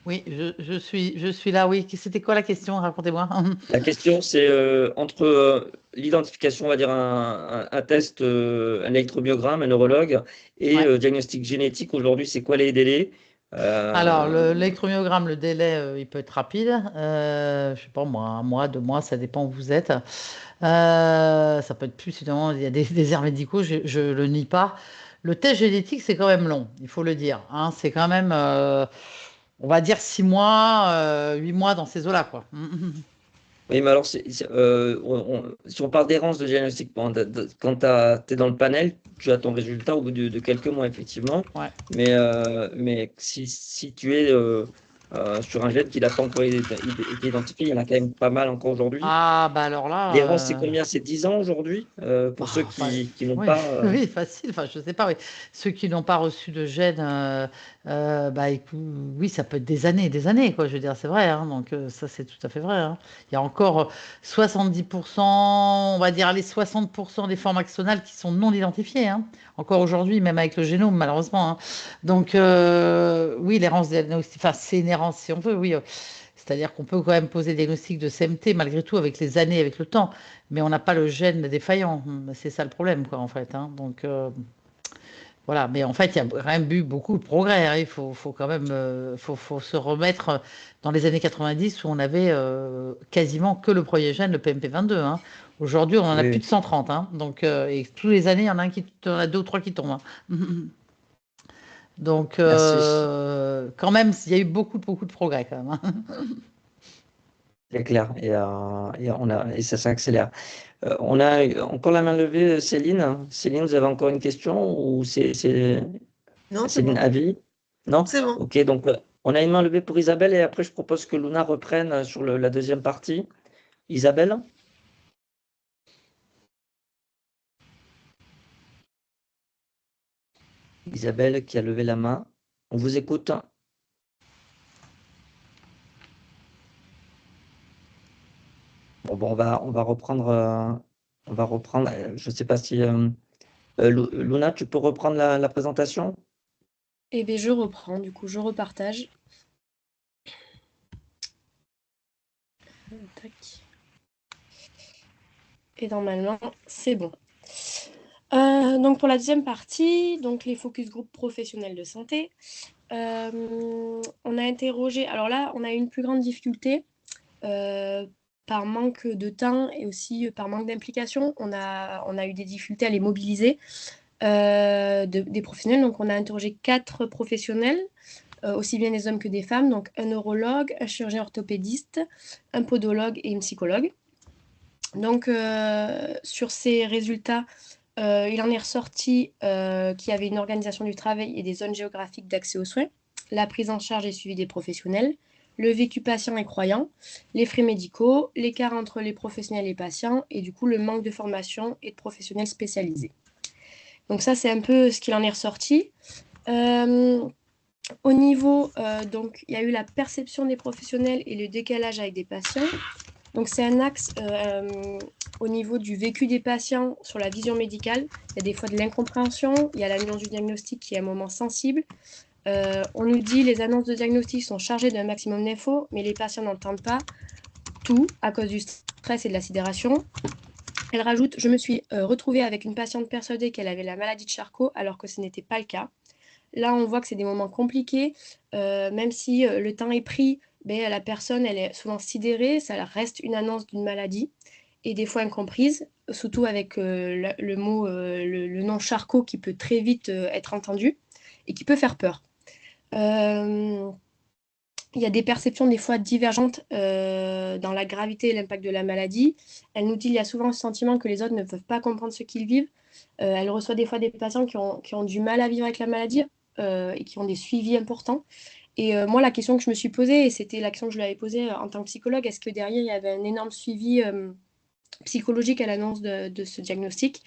Speaker 6: Oui, je suis là, oui. C'était quoi la question? Racontez-moi.
Speaker 1: La question, c'est entre l'identification, on va dire un test, un électromyogramme, un neurologue, et
Speaker 6: Ouais.
Speaker 1: diagnostic génétique. Aujourd'hui, c'est quoi les délais?
Speaker 6: Alors, l'électromyogramme, le délai, il peut être rapide. Je sais pas, moi, 1 mois, 2 mois, ça dépend où vous êtes. Ça peut être plus, sinon, il y a des erreurs médicaux, je le nie pas. Le test génétique, c'est quand même long, il faut le dire, hein. C'est quand même, on va dire 6 mois, 8 mois dans ces eaux-là, quoi.
Speaker 1: Oui, mais alors, si on parle d'errance de diagnostic, bon, quand tu es dans le panel, tu as ton résultat au bout de quelques mois, effectivement.
Speaker 6: Ouais.
Speaker 1: Mais si tu es sur un gène qui n'a pas encore été identifié, il y en a quand même pas mal encore aujourd'hui.
Speaker 6: Ah, bah alors là,
Speaker 1: L'errance, c'est combien? C'est 10 ans aujourd'hui pour
Speaker 6: bah,
Speaker 1: ceux
Speaker 6: enfin,
Speaker 1: qui n'ont
Speaker 6: oui,
Speaker 1: pas.
Speaker 6: oui, facile. Enfin, je sais pas. Oui. Ceux qui n'ont pas reçu de gène, bah, oui, ça peut être des années, quoi. Je veux dire, c'est vrai, hein. Donc, ça, c'est tout à fait vrai, hein. Il y a encore 70%, on va dire, les 60% des formes axonales qui sont non identifiées, hein. Encore aujourd'hui, même avec le génome, malheureusement, hein. Donc, oui, l'errance diagnostique, enfin, c'est une errance si on veut, oui. C'est-à-dire qu'on peut quand même poser des diagnostics de CMT malgré tout avec les années, avec le temps, mais on n'a pas le gène défaillant. C'est ça le problème, quoi, en fait, hein. Donc, voilà. Mais en fait, il y a quand même eu beaucoup de progrès, hein. Il faut quand même faut se remettre dans les années 90 où on avait quasiment que le premier gène, le PMP22, hein. Aujourd'hui, on en a plus
Speaker 1: Oui.
Speaker 6: de 130, hein. Donc, et tous les années, il y en a il y en a 2 ou 3 qui tombent, hein. Donc,
Speaker 1: Merci,
Speaker 6: quand même, il y a eu beaucoup de progrès, quand même, hein.
Speaker 1: c'est clair. Et ça s'accélère. On a encore la main levée, Céline. Céline, vous avez encore une question ou c'est
Speaker 7: Non, c'est
Speaker 1: Céline
Speaker 7: bon.
Speaker 1: Avis? Non?
Speaker 7: C'est bon.
Speaker 1: Ok, donc on a une main levée pour Isabelle et après je propose que Luna reprenne sur la deuxième partie. Isabelle? Isabelle qui a levé la main. On vous écoute. Bon, on va reprendre. Je ne sais pas si Luna, tu peux reprendre la présentation?
Speaker 4: Et bien, je reprends, du coup, je repartage. Tac. Et normalement, c'est bon. Donc pour la deuxième partie, donc les focus group professionnels de santé, on a interrogé, alors là, on a eu une plus grande difficulté par manque de temps et aussi par manque d'implication. On a eu des difficultés à les mobiliser des professionnels. Donc on a interrogé 4 professionnels aussi bien des hommes que des femmes, donc un neurologue, un chirurgien orthopédiste, un podologue et une psychologue. Donc, sur ces résultats, il en est ressorti qu'il y avait une organisation du travail et des zones géographiques d'accès aux soins, la prise en charge et suivi des professionnels, le vécu patient et croyant, les frais médicaux, l'écart entre les professionnels et les patients, et du coup le manque de formation et de professionnels spécialisés. Donc ça, c'est un peu ce qu'il en est ressorti. Au niveau, donc, il y a eu la perception des professionnels et le décalage avec des patients. Donc, c'est un axe au niveau du vécu des patients sur la vision médicale. Il y a des fois de l'incompréhension, il y a l'annonce du diagnostic qui est un moment sensible. On nous dit les annonces de diagnostic sont chargées d'un maximum d'infos, mais les patients n'entendent pas tout à cause du stress et de la sidération. Elle rajoute, je me suis retrouvée avec une patiente persuadée qu'elle avait la maladie de Charcot alors que ce n'était pas le cas. Là, on voit que c'est des moments compliqués, même si le temps est pris, ben, la personne, elle est souvent sidérée, ça reste une annonce d'une maladie, et des fois incomprise, surtout avec le mot, le nom Charcot qui peut très vite être entendu, et qui peut faire peur. Il y a des perceptions des fois divergentes dans la gravité et l'impact de la maladie. Elle nous dit qu'il y a souvent le sentiment que les autres ne peuvent pas comprendre ce qu'ils vivent. Elle reçoit des fois des patients qui ont du mal à vivre avec la maladie et qui ont des suivis importants. Et moi, la question que je me suis posée, et c'était la question que je lui avais posée en tant que psychologue, est-ce que derrière, il y avait un énorme suivi psychologique à l'annonce de ce diagnostic?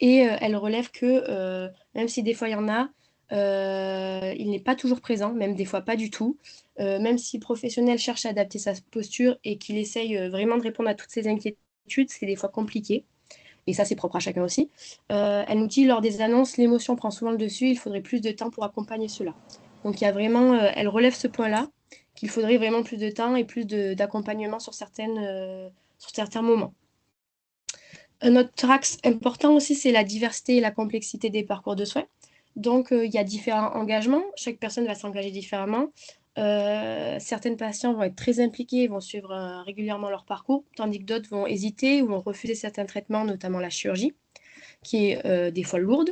Speaker 4: Et elle relève que même si des fois il y en a, il n'est pas toujours présent, même des fois pas du tout. Même si le professionnel cherche à adapter sa posture et qu'il essaye vraiment de répondre à toutes ces inquiétudes, c'est des fois compliqué. Et ça, c'est propre à chacun aussi. Elle nous dit, lors des annonces, l'émotion prend souvent le dessus, il faudrait plus de temps pour accompagner cela. Donc, il y a vraiment, elle relève ce point-là, qu'il faudrait vraiment plus de temps et plus d'accompagnement sur certains moments. Un autre axe important aussi, c'est la diversité et la complexité des parcours de soins. Donc, il y a différents engagements. Chaque personne va s'engager différemment. Certaines patients vont être très impliqués et vont suivre régulièrement leur parcours, tandis que d'autres vont hésiter ou vont refuser certains traitements, notamment la chirurgie, qui est des fois lourde.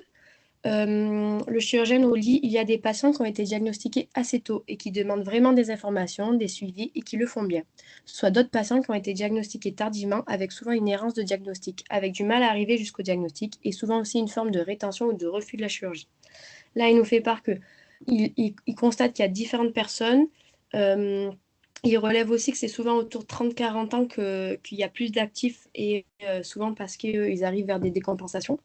Speaker 4: Le chirurgien au lit, il y a des patients qui ont été diagnostiqués assez tôt et qui demandent vraiment des informations, des suivis et qui le font bien. Soit d'autres patients qui ont été diagnostiqués tardivement avec souvent une errance de diagnostic, avec du mal à arriver jusqu'au diagnostic et souvent aussi une forme de rétention ou de refus de la chirurgie. Là, il nous fait part qu'il constate qu'il y a différentes personnes. Il relève aussi que c'est souvent autour de 30-40 ans qu'il y a plus d'actifs et souvent parce qu'ils arrivent vers des décompensations.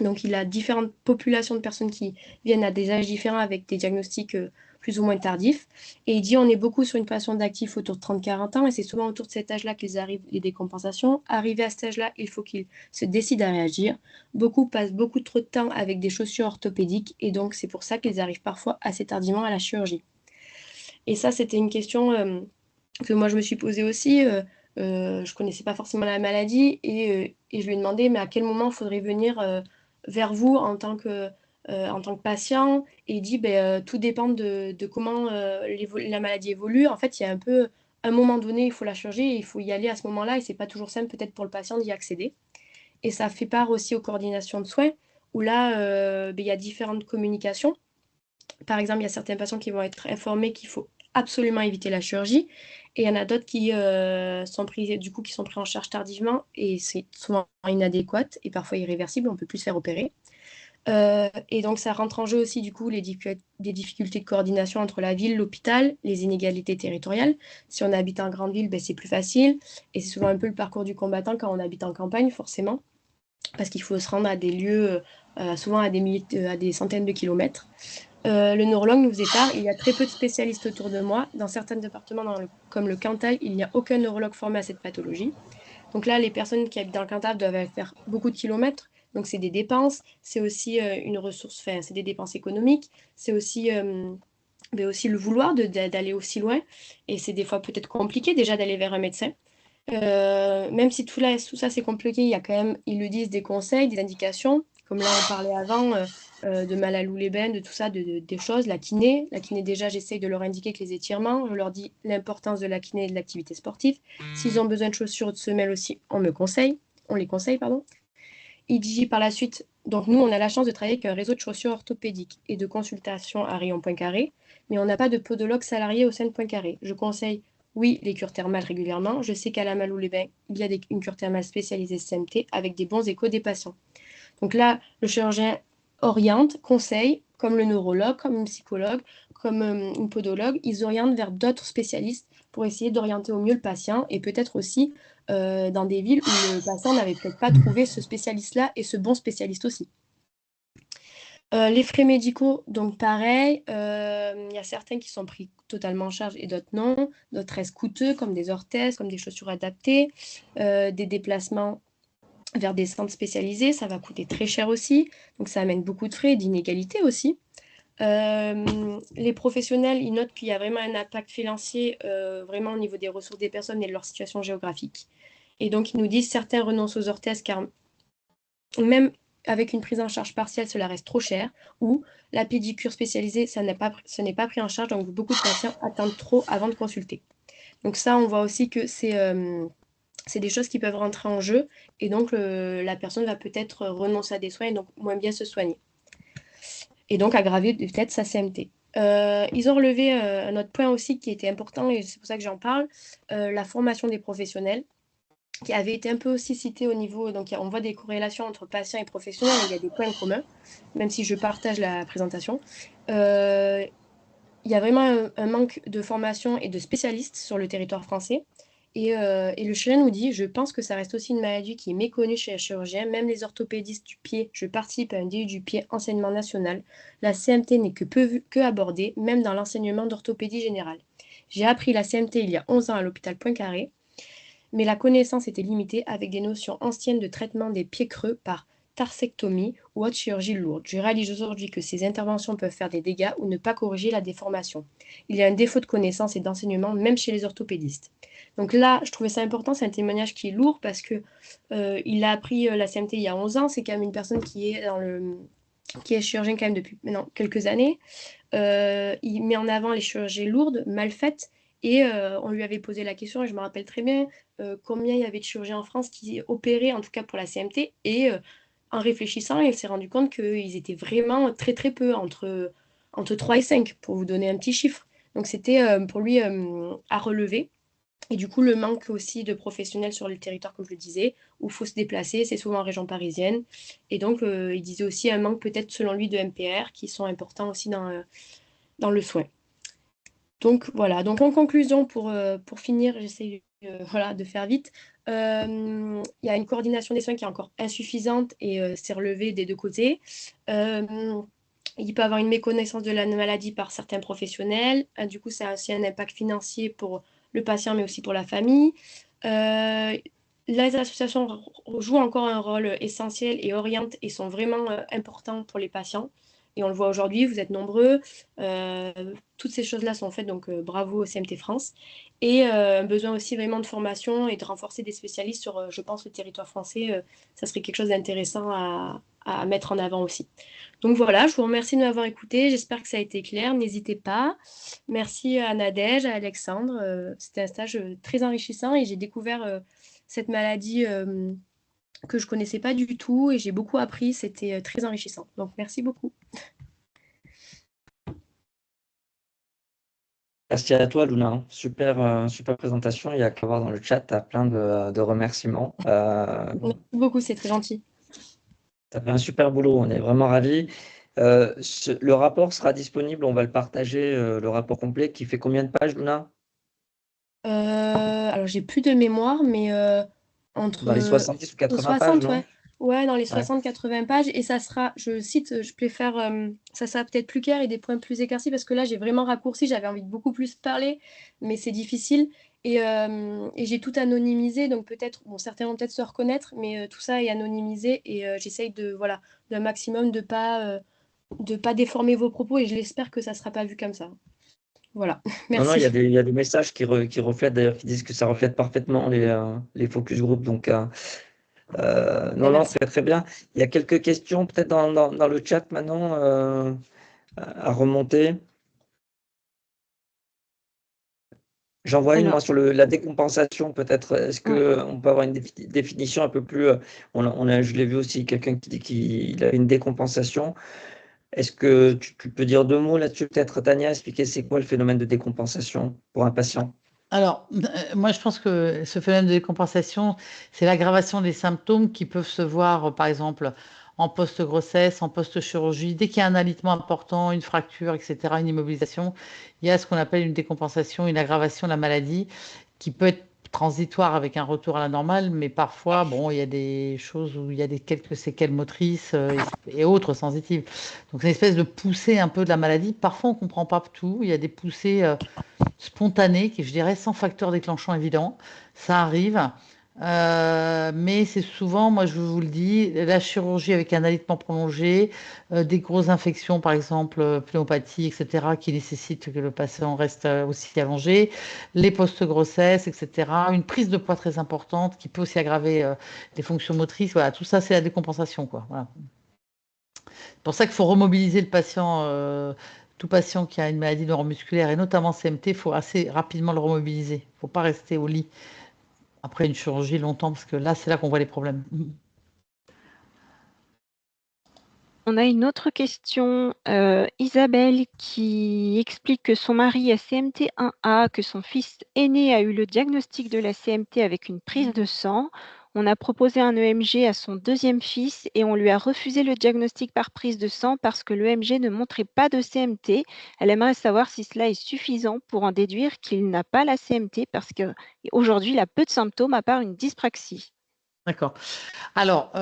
Speaker 4: Donc, il a différentes populations de personnes qui viennent à des âges différents avec des diagnostics plus ou moins tardifs. Et il dit on est beaucoup sur une population d'actifs autour de 30-40 ans et c'est souvent autour de cet âge-là qu'ils arrivent les décompensations. Arrivé à cet âge-là, il faut qu'ils se décident à réagir. Beaucoup passent beaucoup trop de temps avec des chaussures orthopédiques et donc c'est pour ça qu'ils arrivent parfois assez tardivement à la chirurgie. Et ça, c'était une question que moi je me suis posée aussi. Je ne connaissais pas forcément la maladie et je lui ai demandé mais à quel moment il faudrait venir vers vous en tant que patient. Et il dit tout dépend de comment la maladie évolue. En fait, il y a un peu un moment donné, il faut la chirurgie et il faut y aller à ce moment-là et c'est pas toujours simple peut-être pour le patient d'y accéder. Et ça fait part aussi aux coordinations de soins où là, il y a différentes communications. Par exemple, il y a certains patients qui vont être informés qu'il faut absolument éviter la chirurgie. Et il y en a d'autres qui sont pris en charge tardivement et c'est souvent inadéquat et parfois irréversible, on ne peut plus se faire opérer. Et donc ça rentre en jeu aussi du coup des difficultés de coordination entre la ville, l'hôpital, les inégalités territoriales. Si on habite en grande ville, c'est plus facile. Et c'est souvent un peu le parcours du combattant quand on habite en campagne, forcément, parce qu'il faut se rendre à des lieux, souvent à des centaines de kilomètres. Le neurologue nous faisait part, il y a très peu de spécialistes autour de moi. Dans certains départements, comme le Cantal, il n'y a aucun neurologue formé à cette pathologie. Donc là, les personnes qui habitent dans le Cantal doivent faire beaucoup de kilomètres. Donc c'est des dépenses, c'est aussi une ressource, c'est des dépenses économiques, c'est aussi, aussi le vouloir d'aller aussi loin. Et c'est des fois peut-être compliqué déjà d'aller vers un médecin. Même si tout ça c'est compliqué, il y a quand même, ils le disent, des conseils, des indications. Comme là on parlait avant de Malalou-les-Bains, de tout ça, des choses. La kiné déjà, j'essaye de leur indiquer que les étirements, je leur dis l'importance de la kiné et de l'activité sportive. S'ils ont besoin de chaussures ou de semelles aussi, on les conseille, pardon. il dit par la suite, donc nous, on a la chance de travailler avec un réseau de chaussures orthopédiques et de consultations à Rayon Poincaré, mais on n'a pas de podologue salarié au sein de Poincaré. Je conseille, oui, les cures thermales régulièrement. Je sais qu'à la Malou-les-Bains, il y a une cure thermale spécialisée CMT avec des bons échos des patients. Donc là, le chirurgien oriente, conseille, comme le neurologue, comme un psychologue, comme une podologue, ils orientent vers d'autres spécialistes pour essayer d'orienter au mieux le patient et peut-être aussi dans des villes où le patient n'avait peut-être pas trouvé ce spécialiste-là et ce bon spécialiste aussi. Les frais médicaux, donc pareil, il y a certains qui sont pris totalement en charge et d'autres non. D'autres restent coûteux, comme des orthèses, comme des chaussures adaptées, des déplacements vers des centres spécialisés, ça va coûter très cher aussi. Donc ça amène beaucoup de frais et d'inégalités aussi. Les professionnels, ils notent qu'il y a vraiment un impact financier vraiment au niveau des ressources des personnes et de leur situation géographique. Et donc, ils nous disent certains renoncent aux orthèses car même avec une prise en charge partielle, cela reste trop cher. Ou la pédicure spécialisée, ce n'est pas pris en charge, donc beaucoup de patients attendent trop avant de consulter. Donc ça, on voit aussi que c'est des choses qui peuvent rentrer en jeu et donc la personne va peut-être renoncer à des soins et donc moins bien se soigner. Et donc aggraver peut-être sa CMT. Ils ont relevé un autre point aussi qui était important et c'est pour ça que j'en parle, la formation des professionnels qui avait été un peu aussi citée au niveau, donc on voit des corrélations entre patients et professionnels, il y a des points communs, même si je partage la présentation. Il y a vraiment un manque de formation et de spécialistes sur le territoire français. Et le chirurgien nous dit, je pense que ça reste aussi une maladie qui est méconnue chez les chirurgiens, même les orthopédistes du pied. Je participe à un DU du pied enseignement national. La CMT n'est que abordée, même dans l'enseignement d'orthopédie générale. J'ai appris la CMT il y a 11 ans à l'hôpital Poincaré, mais la connaissance était limitée avec des notions anciennes de traitement des pieds creux par tarsectomie ou autre chirurgie lourde. Je réalise aujourd'hui que ces interventions peuvent faire des dégâts ou ne pas corriger la déformation. Il y a un défaut de connaissance et d'enseignement même chez les orthopédistes. Donc là, je trouvais ça important, c'est un témoignage qui est lourd parce que il a appris la CMT il y a 11 ans, c'est quand même une personne qui est chirurgien quand même depuis maintenant quelques années. Il met en avant les chirurgies lourdes, mal faites, et on lui avait posé la question, et je me rappelle très bien, combien il y avait de chirurgiens en France qui opéraient, en tout cas pour la CMT, et en réfléchissant, il s'est rendu compte qu'ils étaient vraiment très très peu, entre 3 et 5, pour vous donner un petit chiffre. Donc c'était pour lui à relever. Et du coup, le manque aussi de professionnels sur le territoire, comme je le disais, où il faut se déplacer, c'est souvent en région parisienne. Et donc, il disait aussi un manque peut-être, selon lui, de MPR, qui sont importants aussi dans le soin. Donc voilà, donc en conclusion, pour finir, j'essaie voilà, de faire vite. Il y a une coordination des soins qui est encore insuffisante et c'est relevé des deux côtés. Il peut y avoir une méconnaissance de la maladie par certains professionnels. Du coup, ça a aussi un impact financier pour le patient, mais aussi pour la famille. Les associations jouent encore un rôle essentiel et orientent et sont vraiment importants pour les patients. Et on le voit aujourd'hui, vous êtes nombreux. Toutes ces choses-là sont faites, donc bravo au CMT France. Et un besoin aussi vraiment de formation et de renforcer des spécialistes sur, je pense, le territoire français. Ça serait quelque chose d'intéressant à mettre en avant aussi. Donc voilà, je vous remercie de m'avoir écouté. J'espère que ça a été clair. N'hésitez pas. Merci à Nadège, à Alexandre. C'était un stage très enrichissant et j'ai découvert cette maladie que je ne connaissais pas du tout et j'ai beaucoup appris. C'était très enrichissant. Donc merci beaucoup.
Speaker 1: Merci à toi, Luna. Super, super présentation. Il y a qu'à voir dans le chat, tu as plein de remerciements.
Speaker 4: Merci beaucoup, c'est très gentil.
Speaker 1: Tu as fait un super boulot, on est vraiment ravis. Le rapport sera disponible, on va le partager, le rapport complet qui fait combien de pages, Luna?
Speaker 4: Alors, j'ai plus de mémoire, mais entre
Speaker 1: Dans les 70 ou 80 pages,
Speaker 4: 60,
Speaker 1: non?
Speaker 4: ouais. Ouais, dans les
Speaker 1: Ouais.
Speaker 4: 60-80 pages. Et ça sera, je cite, je préfère, ça sera peut-être plus clair et des points plus éclaircis parce que là, j'ai vraiment raccourci. J'avais envie de beaucoup plus parler, mais c'est difficile. Et j'ai tout anonymisé. Donc, peut-être, bon, certains vont peut-être se reconnaître, mais tout ça est anonymisé. Et j'essaye voilà, d'un maximum de pas déformer vos propos. Et je l'espère que ça ne sera pas vu comme ça. Voilà,
Speaker 1: Non,
Speaker 4: merci.
Speaker 1: il y a des messages qui reflètent, d'ailleurs, qui disent que ça reflète parfaitement les focus group. Donc, non,
Speaker 4: Merci.
Speaker 1: très, très bien. Il y a quelques questions peut-être dans le chat maintenant à remonter. J'en vois une,
Speaker 5: Alors,
Speaker 1: moi, sur la décompensation, peut-être. Est-ce
Speaker 5: ouais.
Speaker 1: qu'on peut avoir une définition un peu plus. Je l'ai vu aussi, quelqu'un qui dit qu'il a une décompensation. Est-ce que tu peux dire 2 mots là-dessus, peut-être, Tania, expliquer c'est quoi le phénomène de décompensation pour un patient?
Speaker 6: Alors, moi, je pense que ce phénomène de décompensation, c'est l'aggravation des symptômes qui peuvent se voir, par exemple, en post-grossesse, en post-chirurgie. Dès qu'il y a un alitement important, une fracture, etc., une immobilisation, il y a ce qu'on appelle une décompensation, une aggravation de la maladie qui peut être transitoire avec un retour à la normale, mais parfois, bon, il y a des choses où il y a quelques séquelles motrices et autres sensitives. Donc, c'est une espèce de poussée un peu de la maladie. Parfois, on ne comprend pas tout. Il y a des poussées spontanée, qui je dirais sans facteur déclenchant évident. Ça arrive. Mais c'est souvent, moi je vous le dis, la chirurgie avec un alitement prolongé, des grosses infections, par exemple pneumopathie, etc., qui nécessitent que le patient reste aussi allongé, les post-grossesse, etc., une prise de poids très importante qui peut aussi aggraver les fonctions motrices. Voilà, tout ça, c'est la décompensation, quoi. Voilà. C'est pour ça qu'il faut remobiliser le patient. Tout patient qui a une maladie neuromusculaire et notamment CMT, il faut assez rapidement le remobiliser. Il ne faut pas rester au lit après une chirurgie longtemps parce que là, c'est là qu'on voit les problèmes.
Speaker 5: On a une autre question, Isabelle, qui explique que son mari a CMT 1A, que son fils aîné a eu le diagnostic de la CMT avec une prise de sang. On a proposé un EMG à son deuxième fils et on lui a refusé le diagnostic par prise de sang parce que l'EMG ne montrait pas de CMT. Elle aimerait savoir si cela est suffisant pour en déduire qu'il n'a pas la CMT parce qu'aujourd'hui, il a peu de symptômes à part une dyspraxie.
Speaker 6: D'accord. Alors,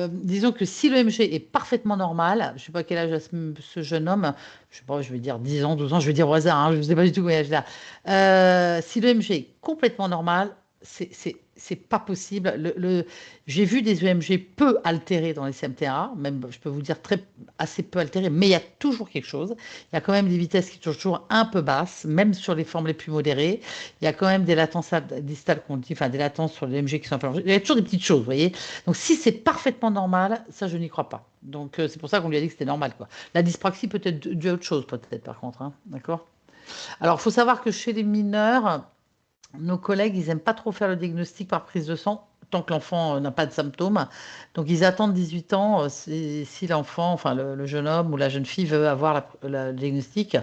Speaker 6: disons que si l'EMG est parfaitement normal, je ne sais pas quel âge a ce jeune homme, je sais pas, je vais dire 10 ans, 12 ans, je vais dire au hasard, hein, je ne sais pas du tout quel âge il a. Si l'EMG est complètement normal, c'est pas possible. J'ai vu des EMG peu altérés dans les CMTA, même je peux vous dire assez peu altérés, mais il y a toujours quelque chose. Il y a quand même des vitesses qui sont toujours un peu basses, même sur les formes les plus modérées. Il y a quand même des latences distales qu'on dit, enfin des latences sur l'EMG qui sont un peu. Il y a toujours des petites choses, vous voyez. Donc si c'est parfaitement normal, ça je n'y crois pas. Donc c'est pour ça qu'on lui a dit que c'était normal, quoi. La dyspraxie peut être due à autre chose, peut-être par contre, hein. D'accord. Alors il faut savoir que chez les mineurs, nos collègues, ils n'aiment pas trop faire le diagnostic par prise de sang tant que l'enfant n'a pas de symptômes. Donc, ils attendent 18 ans si l'enfant, enfin le jeune homme ou la jeune fille veut avoir le diagnostic.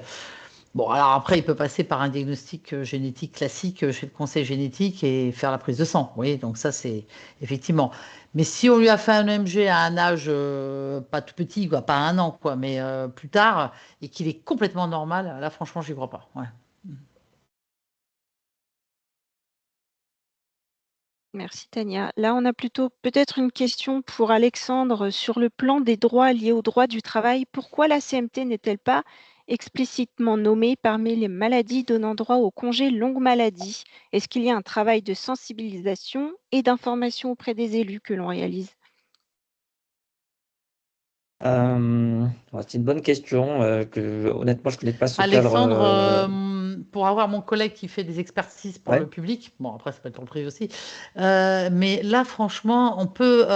Speaker 6: Bon, alors après, il peut passer par un diagnostic génétique classique chez le conseil génétique et faire la prise de sang. Oui, donc ça, c'est effectivement. Mais si on lui a fait un EMG à un âge pas tout petit, quoi, pas 1 an, quoi, mais plus tard, et qu'il est complètement normal, là, franchement, j'y crois pas. Ouais.
Speaker 5: Merci Tania. Là, on a plutôt peut-être une question pour Alexandre sur le plan des droits liés au droit du travail. Pourquoi la CMT n'est-elle pas explicitement nommée parmi les maladies donnant droit au congé longue maladie? Est-ce qu'il y a un travail de sensibilisation et d'information auprès des élus que l'on réalise?
Speaker 1: C'est une bonne question honnêtement, je ne connais pas ce cadre.
Speaker 6: Alexandre, pour avoir mon collègue qui fait des expertises pour
Speaker 1: Ouais.
Speaker 6: le public, bon après ça peut être pour le privé aussi, mais là franchement on peut,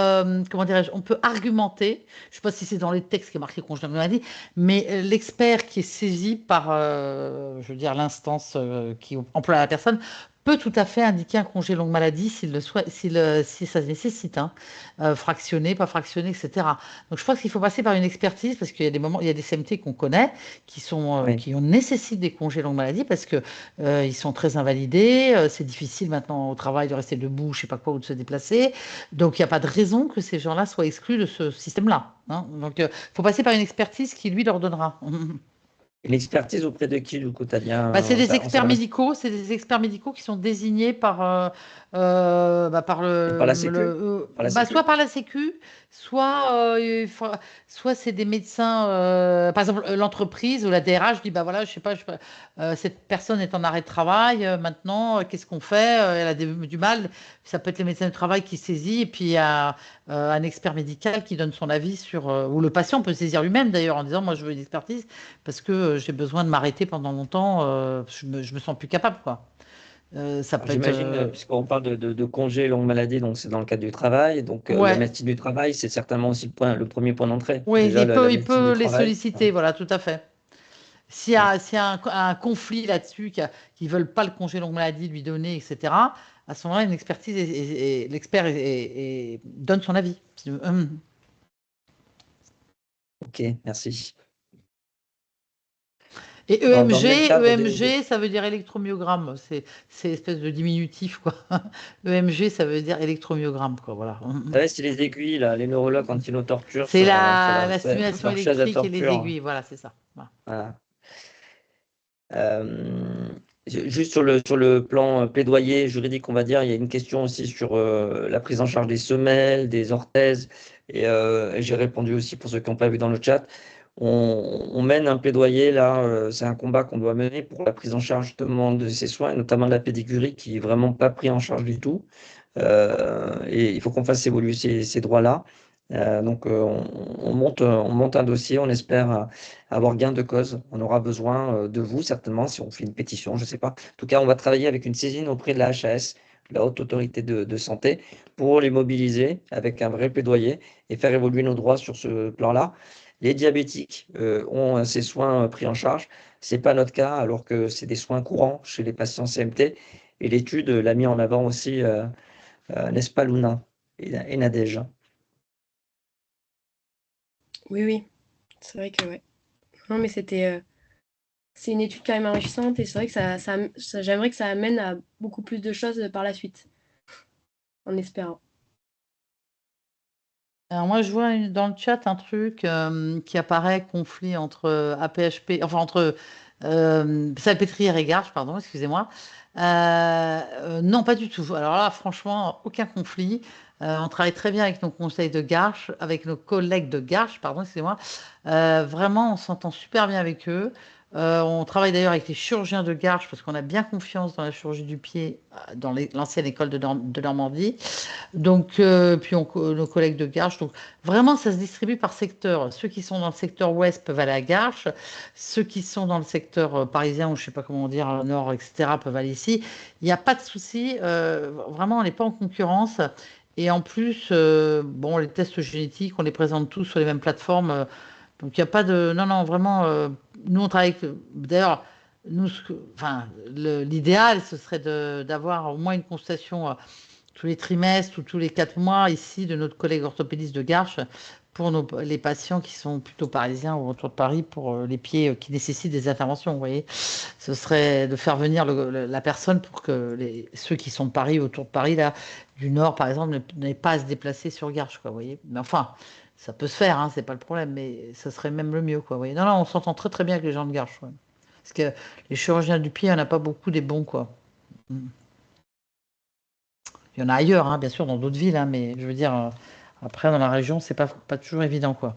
Speaker 6: comment dirais-je, on peut argumenter, je ne sais pas si c'est dans les textes qui est marqué congé longue maladie, mais l'expert qui est saisi par, je veux dire l'instance qui emploie la personne peut tout à fait indiquer un congé longue maladie s'il le souhaite, si ça se nécessite, hein, fractionné, pas fractionné, etc. Donc je pense qu'il faut passer par une expertise parce qu'il y a des moments, il y a des CMT qu'on connaît
Speaker 1: Oui.
Speaker 6: qui nécessitent des congés longue maladie parce que ils sont très invalidés, c'est difficile maintenant au travail de rester debout, je sais pas quoi, ou de se déplacer. Donc il n'y a pas de raison que ces gens-là soient exclus de ce système-là, hein. Donc il faut passer par une expertise qui lui leur donnera.
Speaker 1: Une expertise auprès de qui, du coup, Tania?
Speaker 6: C'est des
Speaker 1: On
Speaker 6: experts
Speaker 1: s'adresse
Speaker 6: médicaux, c'est des experts médicaux qui sont désignés par par
Speaker 1: par la Sécu? Par la Sécu?
Speaker 6: soit par la Sécu, soit soit c'est des médecins. Par exemple, l'entreprise ou la DRH dit bah voilà, je sais pas, cette personne est en arrêt de travail maintenant, qu'est-ce qu'on fait? Elle a du mal. Ça peut être les médecins du travail qui saisissent et puis il y a un expert médical qui donne son avis sur ou le patient peut saisir lui-même d'ailleurs en disant moi je veux une expertise parce que j'ai besoin de m'arrêter pendant longtemps, je me sens plus capable, quoi. Ça peut être.
Speaker 1: J'imagine, puisqu'on parle de congé longue maladie, donc c'est dans le cadre du travail. Donc la
Speaker 6: Ouais,
Speaker 1: médecine du travail, c'est certainement aussi le premier point d'entrée.
Speaker 6: oui,
Speaker 1: Déjà, la
Speaker 6: il
Speaker 1: médecine du
Speaker 6: peut les
Speaker 1: travail.
Speaker 6: solliciter, voilà, tout à fait. S'il y a un conflit là-dessus, qu'ils ne veulent pas le congé longue maladie lui donner, etc., à ce moment-là, une expertise et l'expert donne son avis.
Speaker 1: Ok, merci.
Speaker 6: Et
Speaker 1: Dans le même
Speaker 6: EMG,
Speaker 1: cadre
Speaker 6: EMG, ça veut dire électromyogramme. C'est espèce de diminutif, quoi. EMG, ça veut dire électromyogramme, quoi. Voilà.
Speaker 1: Vous savez, c'est les aiguilles, là, les neurologues, quand ils nous torturent
Speaker 6: C'est
Speaker 1: sur
Speaker 6: la stimulation
Speaker 1: leur chaise à
Speaker 6: électrique et les
Speaker 1: torture.
Speaker 6: aiguilles. Voilà, c'est ça. Voilà.
Speaker 1: Voilà. Juste sur le plan plaidoyer juridique, on va dire, il y a une question aussi sur la prise en charge des semelles, des orthèses, et j'ai répondu aussi pour ceux qui n'ont pas vu dans le chat. On mène un plaidoyer là, c'est un combat qu'on doit mener pour la prise en charge justement de ces soins, et notamment de la pédicurie qui est vraiment pas pris en charge du tout. Et il faut qu'on fasse évoluer ces droits-là. Donc on monte un dossier, on espère avoir gain de cause. On aura besoin de vous certainement si on fait une pétition, je ne sais pas. En tout cas, on va travailler avec une saisine auprès de la HAS, la Haute Autorité de Santé, pour les mobiliser avec un vrai plaidoyer et faire évoluer nos droits sur ce plan-là. Les diabétiques ont ces soins pris en charge. Ce n'est pas notre cas, alors que c'est des soins courants chez les patients CMT. Et l'étude l'a mis en avant aussi, n'est-ce pas, Luna et Nadège?
Speaker 4: Oui, oui, c'est vrai que ouais. Non, mais c'est une étude quand même enrichissante et c'est vrai que j'aimerais que ça amène à beaucoup plus de choses par la suite, en espérant.
Speaker 6: Alors moi, je vois dans le chat un truc qui apparaît, conflit entre APHP, enfin entre Salpêtrière et Garches, pardon, excusez-moi. Non, pas du tout. Alors là, franchement, aucun conflit. On travaille très bien avec nos conseils de Garches, avec nos collègues de Garches, pardon, excusez-moi. Vraiment, on s'entend super bien avec eux. On travaille d'ailleurs avec les chirurgiens de Garches parce qu'on a bien confiance dans la chirurgie du pied dans l'ancienne école de Normandie. Donc, puis nos collègues de Garches. Donc, vraiment, ça se distribue par secteur. Ceux qui sont dans le secteur ouest peuvent aller à Garches. Ceux qui sont dans le secteur parisien, ou je ne sais pas comment dire, nord, etc., peuvent aller ici. Il n'y a pas de souci. Vraiment, on n'est pas en concurrence. Et en plus, bon, les tests génétiques, on les présente tous sur les mêmes plateformes. Donc, il n'y a pas de... Non, non, vraiment, nous, on travaille avec... D'ailleurs, nous, enfin, l'idéal, ce serait d'avoir au moins une consultation tous les trimestres ou tous les 4 mois ici de notre collègue orthopédiste de Garches pour les patients qui sont plutôt parisiens ou autour de Paris pour les pieds qui nécessitent des interventions. Vous voyez, ce serait de faire venir la personne pour que ceux qui sont de Paris, autour de Paris, là, du Nord par exemple, n'aient pas à se déplacer sur Garches. Quoi, vous voyez, mais enfin, ça peut se faire, hein, c'est pas le problème, mais ce serait même le mieux. Quoi, vous voyez. Non, non, on s'entend très très bien avec les gens de Garches. Ouais. Parce que les chirurgiens du pied, il n'y en a pas beaucoup des bons. Quoi. Il y en a ailleurs, hein, bien sûr, dans d'autres villes, hein, mais je veux dire, après, dans la région, c'est pas toujours évident, quoi.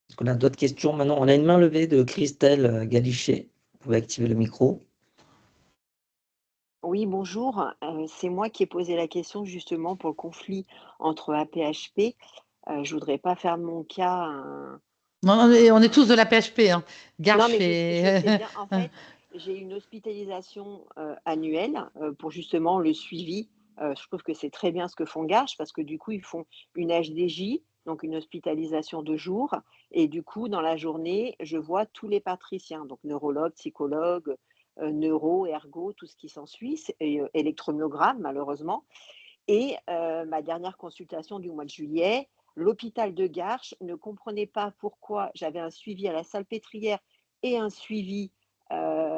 Speaker 1: Est-ce qu'on a d'autres questions maintenant? On a une main levée de Christelle Galichet. Vous pouvez activer le micro.
Speaker 8: Oui, bonjour. C'est moi qui ai posé la question justement pour le conflit entre APHP. Je voudrais pas faire de mon cas un...
Speaker 6: Non, on est tous de la PHP, hein.
Speaker 8: Non,
Speaker 6: Garches
Speaker 8: mais je sais
Speaker 6: et...
Speaker 8: bien. En fait, j'ai une hospitalisation annuelle pour justement le suivi. Je trouve que c'est très bien ce que font Garches parce que du coup, ils font une HDJ, donc une hospitalisation de jour. Et du coup, dans la journée, je vois tous les patriciens, donc neurologues, psychologues, neuro, ergo, tout ce qui s'ensuit, et électromyogramme malheureusement. Et ma dernière consultation du mois de juillet, l'hôpital de Garches ne comprenait pas pourquoi j'avais un suivi à la Salpêtrière et un suivi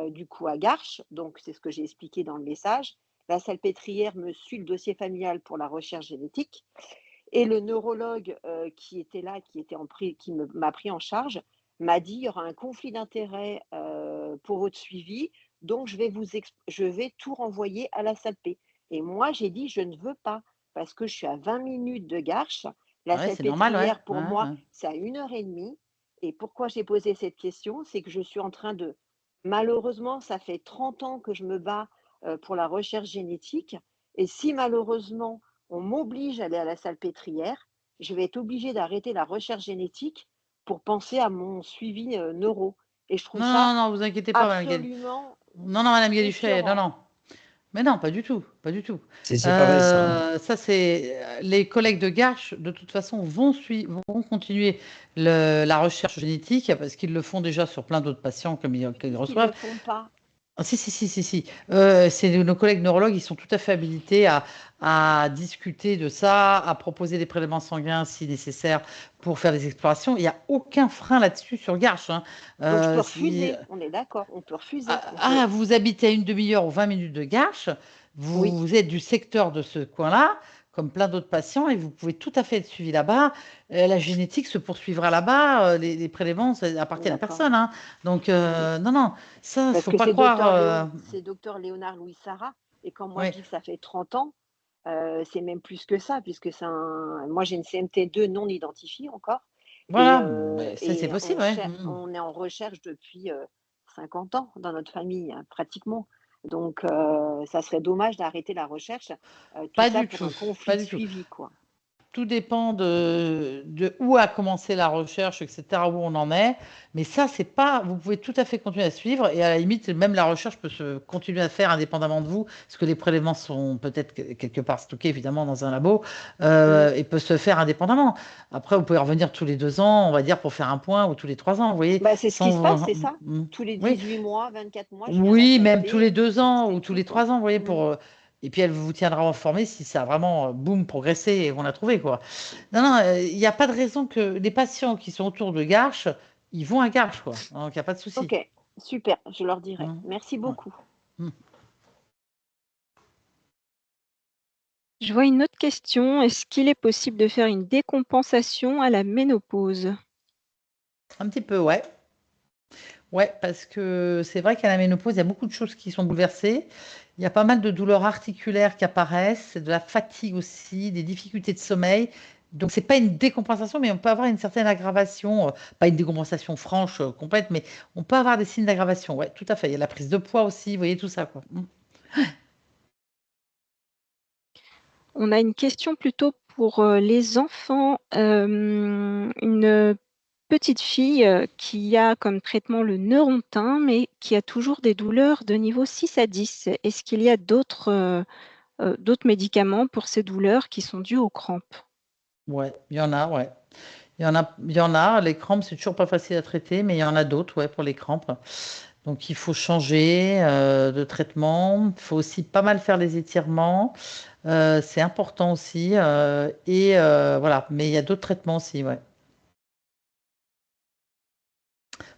Speaker 8: du coup à Garches. Donc c'est ce que j'ai expliqué dans le message. La Salpêtrière me suit le dossier familial pour la recherche génétique et le neurologue qui était là, qui m'a pris en charge, m'a dit il y aura un conflit d'intérêts pour votre suivi, donc je vais tout renvoyer à la Salpé. Et moi, j'ai dit je ne veux pas parce que je suis à 20 minutes de Garches. La
Speaker 6: Ouais, c'est normal, ouais.
Speaker 8: Salpêtrière, pour
Speaker 6: Ouais,
Speaker 8: moi,
Speaker 6: ouais.
Speaker 8: c'est à 1 h 30. Et pourquoi j'ai posé cette question? C'est que je suis en train de... Malheureusement, ça fait 30 ans que je me bats pour la recherche génétique. Et si malheureusement, on m'oblige à aller à la Salpêtrière, je vais être obligée d'arrêter la recherche génétique pour penser à mon suivi neuro. Et je trouve
Speaker 6: Non,
Speaker 8: ça
Speaker 6: non, non, vous inquiétez pas, Madame Galuchet.
Speaker 8: absolument
Speaker 6: Non, non, Madame Galuchet, non,
Speaker 8: écœurant.
Speaker 6: non. Mais non, pas du tout, pas du tout.
Speaker 1: C'est pas vrai ça, hein.
Speaker 6: Ça, c'est les collègues de Garches, de toute façon, vont continuer la recherche génétique parce qu'ils le font déjà sur plein d'autres patients qu'ils
Speaker 8: Ils ne le
Speaker 6: reçoivent.
Speaker 8: font pas.
Speaker 6: Ah, si, si, si, si, si. C'est nos collègues neurologues, ils sont tout à fait habilités à discuter de ça, à proposer des prélèvements sanguins si nécessaire pour faire des explorations. Il n'y a aucun frein là-dessus sur Garches, hein.
Speaker 8: Donc je peux
Speaker 6: Si,
Speaker 8: refuser, on est d'accord, on peut refuser.
Speaker 6: vous habitez à une demi-heure ou 20 minutes de Garches,
Speaker 8: Oui,
Speaker 6: vous êtes du secteur de ce coin-là, comme plein d'autres patients, et vous pouvez tout à fait être suivi là-bas. La génétique se poursuivra là-bas, les prélèvements, ça appartient à la
Speaker 8: d'accord.
Speaker 6: personne, hein. Donc, non, non, ça,
Speaker 8: Parce
Speaker 6: faut
Speaker 8: que
Speaker 6: pas
Speaker 8: c'est
Speaker 6: croire.
Speaker 8: docteur Léonard Louis Sarah. Et quand moi je
Speaker 6: Ouais.
Speaker 8: dis que ça fait 30 ans, c'est même plus que ça, puisque moi j'ai une CMT2 non identifiée encore.
Speaker 6: Voilà, mais ça, c'est possible, ouais.
Speaker 8: On est en recherche depuis 50 ans dans notre famille, hein, pratiquement. Donc ça serait dommage d'arrêter la recherche, tout
Speaker 6: Pas
Speaker 8: ça
Speaker 6: du
Speaker 8: pour
Speaker 6: tout,
Speaker 8: un conflit
Speaker 6: pas
Speaker 8: de
Speaker 6: du tout.
Speaker 8: suivi, quoi.
Speaker 6: Tout dépend de où a commencé la recherche, etc., où on en est. Mais ça, c'est pas. Vous pouvez tout à fait continuer à suivre et à la limite, même la recherche peut se continuer à faire indépendamment de vous, parce que les prélèvements sont peut-être quelque part stockés évidemment dans un labo et peut se faire indépendamment. Après, vous pouvez revenir tous les 2 ans, on va dire, pour faire un point ou tous les 3 ans, vous voyez.
Speaker 8: Bah, c'est ce qui se passe, c'est ça.
Speaker 6: Mm.
Speaker 8: Tous les
Speaker 6: Oui,
Speaker 8: 18 mois, 24 mois, je viens à la
Speaker 6: oui, même
Speaker 8: CMP,
Speaker 6: tous les 2 ans ou
Speaker 8: c'est
Speaker 6: tous
Speaker 8: tout,
Speaker 6: les
Speaker 8: quoi.
Speaker 6: 3 ans, vous voyez, et puis elle vous tiendra informé si ça a vraiment, boum, progressé et qu'on a trouvé, quoi. Non, non, il n'y a pas de raison que les patients qui sont autour de Garches, ils vont à Garches, quoi. Donc, il n'y a pas de souci.
Speaker 8: Ok, super, je leur dirai.
Speaker 6: Mm.
Speaker 8: Merci
Speaker 6: Ouais.
Speaker 8: beaucoup.
Speaker 6: Mm.
Speaker 5: Je vois une autre question. Est-ce qu'il est possible de faire une décompensation à la ménopause?
Speaker 6: Un petit peu, ouais. Ouais, parce que c'est vrai qu'à la ménopause, il y a beaucoup de choses qui sont bouleversées. Il y a pas mal de douleurs articulaires qui apparaissent, de la fatigue aussi, des difficultés de sommeil. Donc, c'est pas une décompensation, mais on peut avoir une certaine aggravation, pas une décompensation franche, complète, mais on peut avoir des signes d'aggravation. Ouais, tout à fait. Il y a la prise de poids aussi, vous voyez tout ça, quoi.
Speaker 5: On a une question plutôt pour les enfants. Une petite fille qui a comme traitement le Neurontin, mais qui a toujours des douleurs de niveau 6 à 10. Est-ce qu'il y a d'autres médicaments pour ces douleurs qui sont dues aux crampes?
Speaker 6: Ouais, il y en a, ouais. Il y en a. Les crampes, c'est toujours pas facile à traiter, mais il y en a d'autres, ouais, pour les crampes. Donc, il faut changer de traitement. Il faut aussi pas mal faire les étirements. C'est important aussi. Voilà. Mais il y a d'autres traitements aussi, ouais.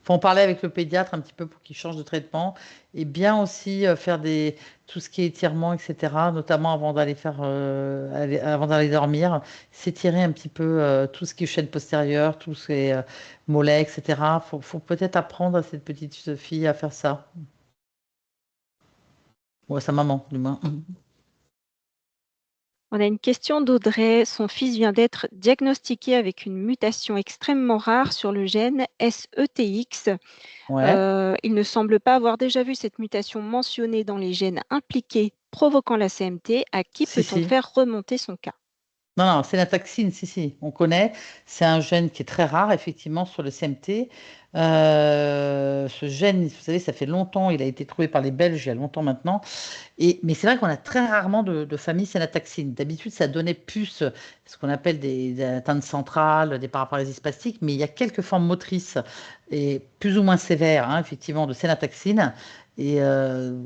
Speaker 6: Faut en parler avec le pédiatre un petit peu pour qu'il change de traitement et bien aussi faire tout ce qui est étirement, etc., notamment avant d'aller dormir, s'étirer un petit peu tout ce qui est chaîne postérieure, tout ce qui est mollets, etc. Faut peut-être apprendre à cette petite fille à faire ça. Ou à sa maman, du moins.
Speaker 5: On a une question d'Audrey. Son fils vient d'être diagnostiqué avec une mutation extrêmement rare sur le gène SETX.
Speaker 6: Ouais.
Speaker 5: Il ne semble pas avoir déjà vu cette mutation mentionnée dans les gènes impliqués provoquant la CMT. À qui
Speaker 6: Si,
Speaker 5: peut-on
Speaker 6: si.
Speaker 5: faire remonter son cas?
Speaker 6: Non, non, c'est la taxine, si, on connaît. C'est un gène qui est très rare, effectivement, sur le CMT. Ce gène, vous savez, ça fait longtemps, il a été trouvé par les Belges il y a longtemps maintenant. Mais c'est vrai qu'on a très rarement de famille sénataxine. D'habitude, ça donnait plus ce qu'on appelle des atteintes centrales, des paraparésies spastiques, mais il y a quelques formes motrices et plus ou moins sévères, hein, effectivement, de sénataxine. Et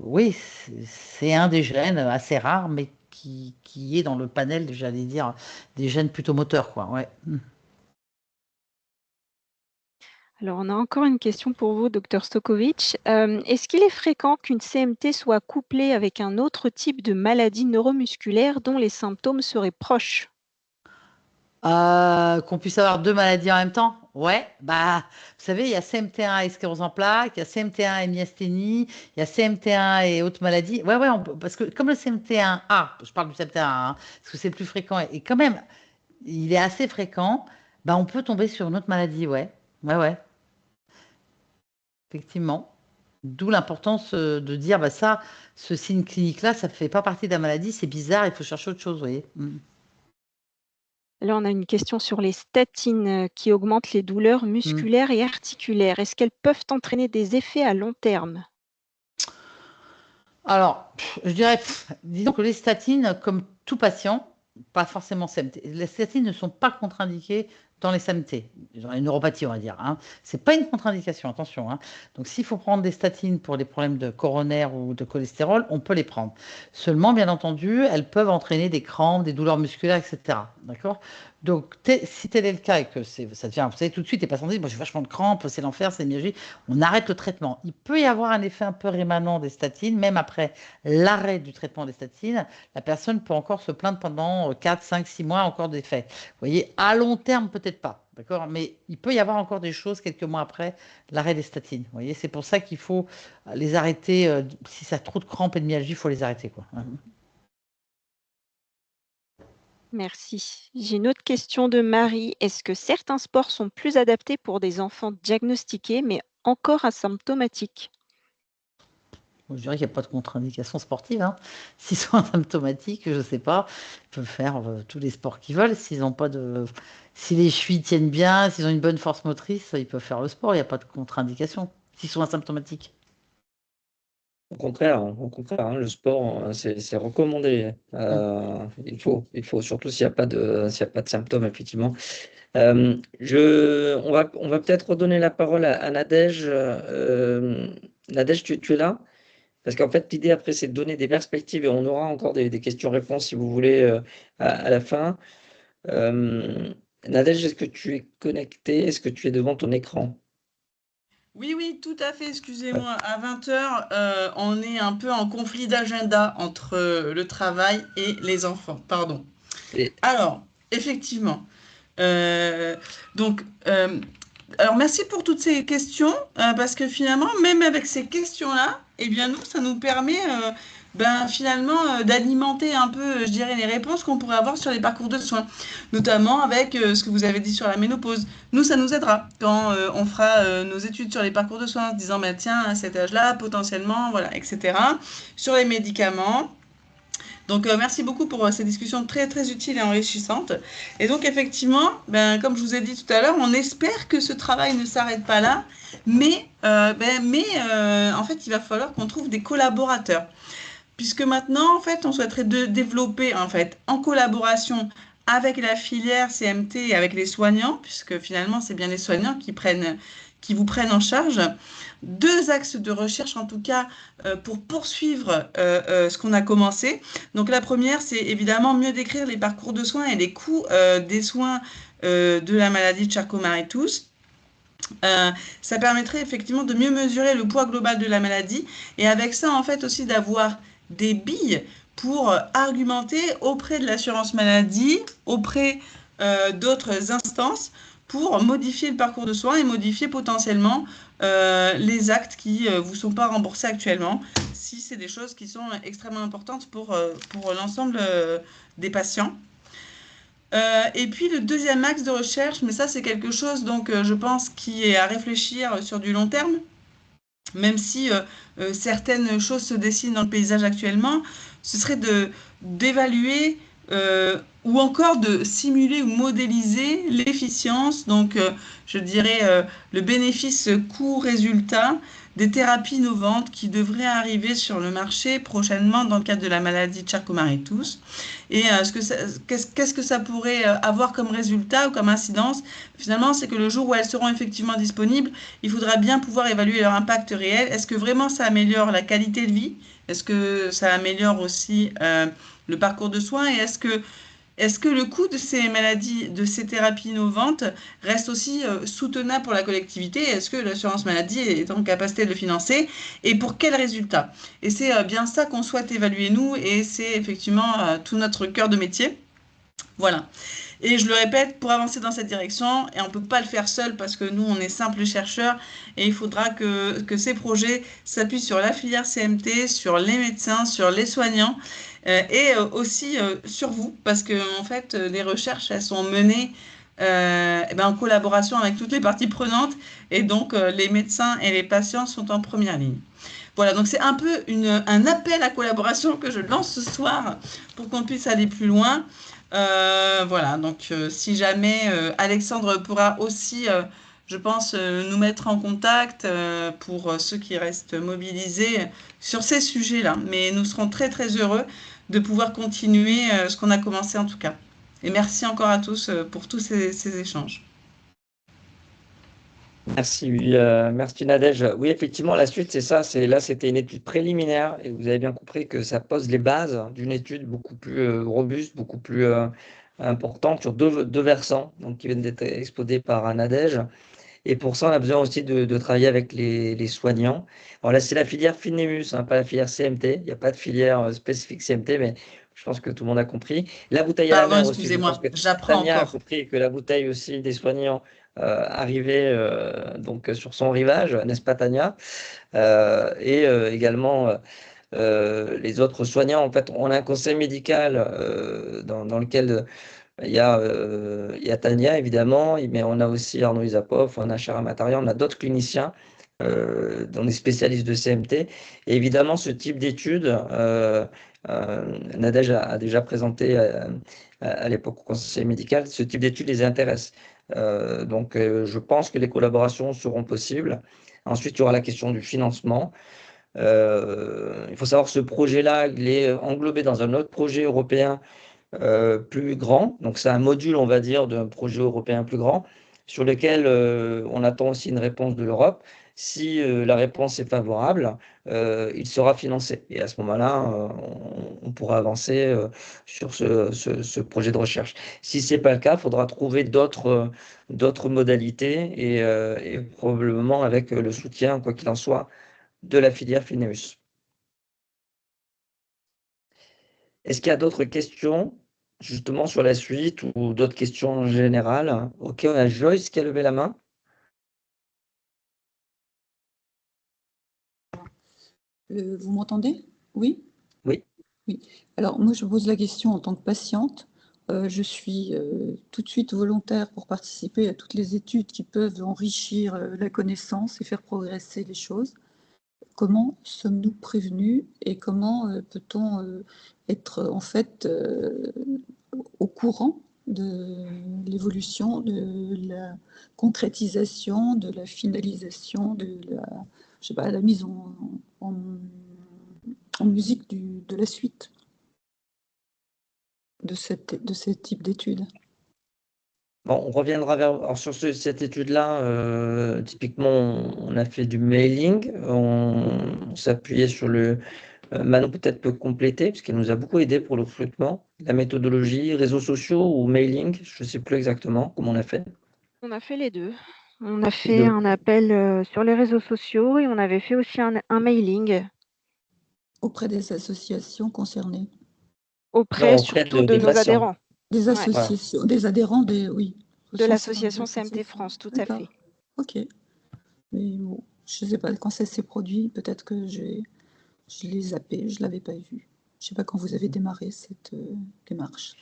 Speaker 6: oui, c'est un des gènes assez rares, mais qui est dans le panel, j'allais dire, des gènes plutôt moteurs, quoi. Ouais.
Speaker 5: Alors, on a encore une question pour vous, Dr Stokovic. Est-ce qu'il est fréquent qu'une CMT soit couplée avec un autre type de maladie neuromusculaire dont les symptômes seraient proches?
Speaker 6: Qu'on puisse avoir 2 maladies en même temps? Ouais, bah, vous savez, il y a CMT1 et sclérose en plaques, il y a CMT1 et myasthénie, il y a CMT1 et autres maladies. Ouais, ouais, parce que comme le CMT1A, je parle du CMT1, hein, parce que c'est le plus fréquent, et quand même, il est assez fréquent, bah, on peut tomber sur une autre maladie, ouais. Ouais, ouais, effectivement. D'où l'importance de dire, bah ça, ce signe clinique-là, ça ne fait pas partie de la maladie, c'est bizarre, il faut chercher autre chose, vous voyez.
Speaker 5: Là, on a une question sur les statines qui augmentent les douleurs musculaires et articulaires. Est-ce qu'elles peuvent entraîner des effets à long terme?
Speaker 6: Alors, je dirais, disons que les statines, comme tout patient, pas forcément CMT, les statines ne sont pas contre-indiquées dans les CMT, dans les neuropathies, on va dire. Hein. Ce n'est pas une contre-indication, attention. Hein. Donc, s'il faut prendre des statines pour les problèmes de coronaire ou de cholestérol, on peut les prendre. Seulement, bien entendu, elles peuvent entraîner des crampes, des douleurs musculaires, etc. D'accord? Donc, si tel est le cas et que ça devient, vous savez, tout de suite, les patients disent, moi j'ai vachement de crampes, c'est l'enfer, c'est une myalgie, on arrête le traitement. Il peut y avoir un effet un peu rémanent des statines, même après l'arrêt du traitement des statines, la personne peut encore se plaindre pendant 4, 5, 6 mois encore d'effets. Vous voyez, à long terme, peut-être pas, d'accord? Mais il peut y avoir encore des choses quelques mois après l'arrêt des statines. Vous voyez, c'est pour ça qu'il faut les arrêter. Si ça a trop de crampes et de myalgie, il faut les arrêter, quoi.
Speaker 5: Merci. J'ai une autre question de Marie. Est-ce que certains sports sont plus adaptés pour des enfants diagnostiqués mais encore asymptomatiques?
Speaker 6: Je dirais qu'il n'y a pas de contre-indication sportive. Hein. S'ils sont asymptomatiques, je ne sais pas, ils peuvent faire tous les sports qu'ils veulent. S'ils n'ont pas de, si les chevilles tiennent bien, s'ils ont une bonne force motrice, ils peuvent faire le sport. Il n'y a pas de contre-indication s'ils sont asymptomatiques.
Speaker 1: Au contraire, hein, le sport, c'est recommandé. Il faut surtout s'il n'y a pas de symptômes, effectivement. On va peut-être redonner la parole à Nadège. Nadège, tu es là? Parce qu'en fait, l'idée après, c'est de donner des perspectives et on aura encore des questions-réponses si vous voulez à la fin. Nadège, est-ce que tu es connecté? Est-ce que tu es devant ton écran?
Speaker 2: Oui, oui, tout à fait. Excusez-moi. À 20h, on est un peu en conflit d'agenda entre le travail et les enfants. Pardon. Alors, effectivement. Alors, merci pour toutes ces questions, parce que finalement, même avec ces questions-là, eh bien, nous, ça nous permet finalement d'alimenter un peu, je dirais, les réponses qu'on pourrait avoir sur les parcours de soins, notamment avec ce que vous avez dit sur la ménopause. Nous, ça nous aidera quand on fera nos études sur les parcours de soins, en se disant, bah, tiens, à cet âge-là, potentiellement, voilà, etc. Sur les médicaments. Donc, merci beaucoup pour ces discussions très, très utiles et enrichissantes. Et donc, effectivement, comme je vous ai dit tout à l'heure, on espère que ce travail ne s'arrête pas là, mais en fait, il va falloir qu'on trouve des collaborateurs. Puisque maintenant, en fait, on souhaiterait développer, en fait, en collaboration avec la filière CMT et avec les soignants, puisque finalement, c'est bien les soignants qui vous prennent en charge, 2 axes de recherche, en tout cas, pour poursuivre ce qu'on a commencé. Donc, la première, c'est évidemment mieux décrire les parcours de soins et les coûts des soins de la maladie de Charcot-Marie-Tooth. Ça permettrait effectivement de mieux mesurer le poids global de la maladie et avec ça, en fait, aussi d'avoir des billes pour argumenter auprès de l'assurance maladie, auprès d'autres instances, pour modifier le parcours de soins et modifier potentiellement les actes qui ne vous sont pas remboursés actuellement, si c'est des choses qui sont extrêmement importantes pour l'ensemble des patients. Et puis le deuxième axe de recherche, mais ça c'est quelque chose donc je pense qui est à réfléchir sur du long terme, même si certaines choses se dessinent dans le paysage actuellement, ce serait d'évaluer ou encore de simuler ou modéliser l'efficience, donc je dirais le bénéfice coût-résultat des thérapies innovantes qui devraient arriver sur le marché prochainement dans le cadre de la maladie de Charcot-Marie-Tooth. Et qu'est-ce que ça pourrait avoir comme résultat ou comme incidence? Finalement, c'est que le jour où elles seront effectivement disponibles, il faudra bien pouvoir évaluer leur impact réel. Est-ce que vraiment ça améliore la qualité de vie? Est-ce que ça améliore aussi le parcours de soins? Et est-ce que le coût de ces maladies, de ces thérapies innovantes reste aussi soutenable pour la collectivité? Est-ce que l'assurance maladie est en capacité de le financer? Et pour quels résultats? Et c'est bien ça qu'on souhaite évaluer nous et c'est effectivement tout notre cœur de métier. Voilà. Et je le répète, pour avancer dans cette direction, et on ne peut pas le faire seul parce que nous, on est simples chercheurs, et il faudra que ces projets s'appuient sur la filière CMT, sur les médecins, sur les soignants, et aussi sur vous, parce que en fait, les recherches, elles sont menées en collaboration avec toutes les parties prenantes, et donc les médecins et les patients sont en première ligne. Voilà, donc c'est un peu un appel à collaboration que je lance ce soir pour qu'on puisse aller plus loin. Voilà, donc si jamais Alexandre pourra aussi je pense, nous mettre en contact pour ceux qui restent mobilisés sur ces sujets-là. Mais nous serons très, très heureux de pouvoir continuer ce qu'on a commencé en tout cas. Et merci encore à tous pour tous ces échanges.
Speaker 1: Merci, merci Nadège. Oui, effectivement, la suite, c'est ça. Là, c'était une étude préliminaire et vous avez bien compris que ça pose les bases d'une étude beaucoup plus robuste, beaucoup plus importante sur deux versants, donc qui viennent d'être exposés par Nadège. Et pour ça, on a besoin aussi de travailler avec les soignants. Alors là, c'est la filière FINEMUS, hein, pas la filière CMT. Il n'y a pas de filière spécifique CMT, mais je pense que tout le monde a compris. La bouteille à la
Speaker 2: Pardon,
Speaker 1: mer aussi, je pense
Speaker 2: excusez-moi,
Speaker 1: que
Speaker 2: j'apprends
Speaker 1: Tania a
Speaker 2: encore.
Speaker 1: compris que la bouteille aussi des soignants arrivait donc sur son rivage, n'est-ce pas Tania? Et également les autres soignants. En fait, on a un conseil médical dans lequel il y a Tania, évidemment, mais on a aussi Arnaud Isapov, on a Chara Mataria, on a d'autres cliniciens, dont des spécialistes de CMT. Et évidemment, ce type d'études, Nadège a déjà présenté à l'époque au conseil médical, ce type d'études les intéresse. Donc, je pense que les collaborations seront possibles. Ensuite, il y aura la question du financement. Il faut savoir que ce projet-là, il est englobé dans un autre projet européen plus grand. Donc, c'est un module, on va dire, d'un projet européen plus grand sur lequel on attend aussi une réponse de l'Europe. Si la réponse est favorable, il sera financé. Et à ce moment-là, on pourra avancer sur ce projet de recherche. Si ce n'est pas le cas, il faudra trouver d'autres modalités et probablement avec le soutien, quoi qu'il en soit, de la filière FINEUS. Est-ce qu'il y a d'autres questions, justement, sur la suite ou d'autres questions en général? Ok, on a Joyce qui a levé la main.
Speaker 9: Vous m'entendez? Oui?
Speaker 1: Oui.
Speaker 9: Oui. Alors, moi, je pose la question en tant que patiente. Je suis tout de suite volontaire pour participer à toutes les études qui peuvent enrichir la connaissance et faire progresser les choses. Comment sommes-nous prévenus et comment peut-on être en fait au courant de l'évolution, de la concrétisation, de la finalisation, de la, je sais pas, la mise en musique de la suite de ce type d'études?
Speaker 1: Bon, on reviendra alors sur cette étude-là. Typiquement, on a fait du mailing. On s'appuyait sur le. Manon peut-être peut compléter, parce qu'elle nous a beaucoup aidé pour le recrutement. La méthodologie, réseaux sociaux ou mailing, je ne sais plus exactement comment on a fait.
Speaker 5: On a fait les deux. On a fait un appel sur les réseaux sociaux et on avait fait aussi un mailing.
Speaker 9: Auprès des associations concernées.
Speaker 5: Auprès surtout de nos adhérents.
Speaker 9: Des associations, voilà. Des adhérents, oui.
Speaker 5: De l'association CMT France, tout à fait.
Speaker 9: Ok. Mais bon, je ne sais pas quand ça s'est produit, peut-être que je l'ai zappé, je ne l'avais pas vu. Je ne sais pas quand vous avez démarré cette démarche.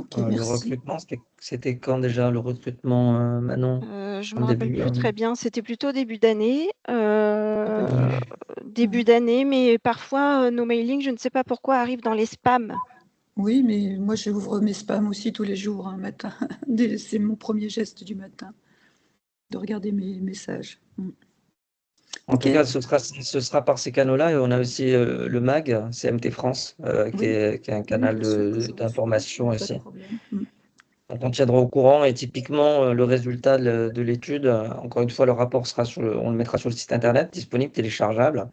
Speaker 1: Okay, le recrutement, c'était quand déjà le recrutement, Manon?
Speaker 5: Je ne me rappelle plus très bien, c'était plutôt début d'année. Début d'année, mais parfois nos mailings, je ne sais pas pourquoi, arrivent dans les spams.
Speaker 9: Oui, mais moi j'ouvre mes spams aussi tous les jours, matin. C'est mon premier geste du matin, de regarder mes messages.
Speaker 1: En tout cas, ce sera par ces canaux-là. Et on a aussi le MAG, CMT France, qui est un canal d'information aussi. Donc, on tiendra au courant et typiquement, le résultat de l'étude, encore une fois, le rapport on le mettra sur le site internet, disponible, téléchargeable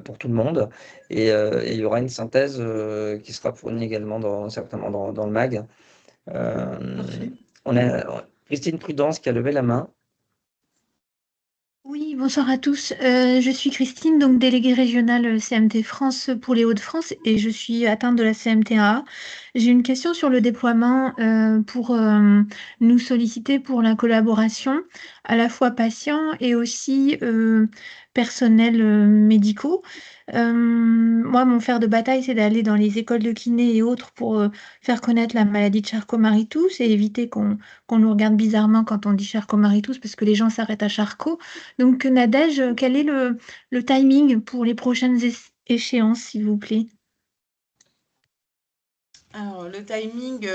Speaker 1: pour tout le monde. Et il y aura une synthèse qui sera fournie également certainement dans le MAG. On a Christine Prudence qui a levé la main.
Speaker 10: Oui, bonsoir à tous. Je suis Christine, donc déléguée régionale CMT France pour les Hauts-de-France et je suis atteinte de la CMT1A. J'ai une question sur le déploiement pour nous solliciter pour la collaboration à la fois patients et aussi personnels médicaux. Moi, mon fer de bataille, c'est d'aller dans les écoles de kiné et autres pour faire connaître la maladie de Charcot-Marie-Tooth et éviter qu'on nous regarde bizarrement quand on dit Charcot-Marie-Tooth parce que les gens s'arrêtent à Charcot. Donc, Nadège, quel est le timing pour les prochaines échéances, s'il vous plaît?
Speaker 2: Alors, le timing,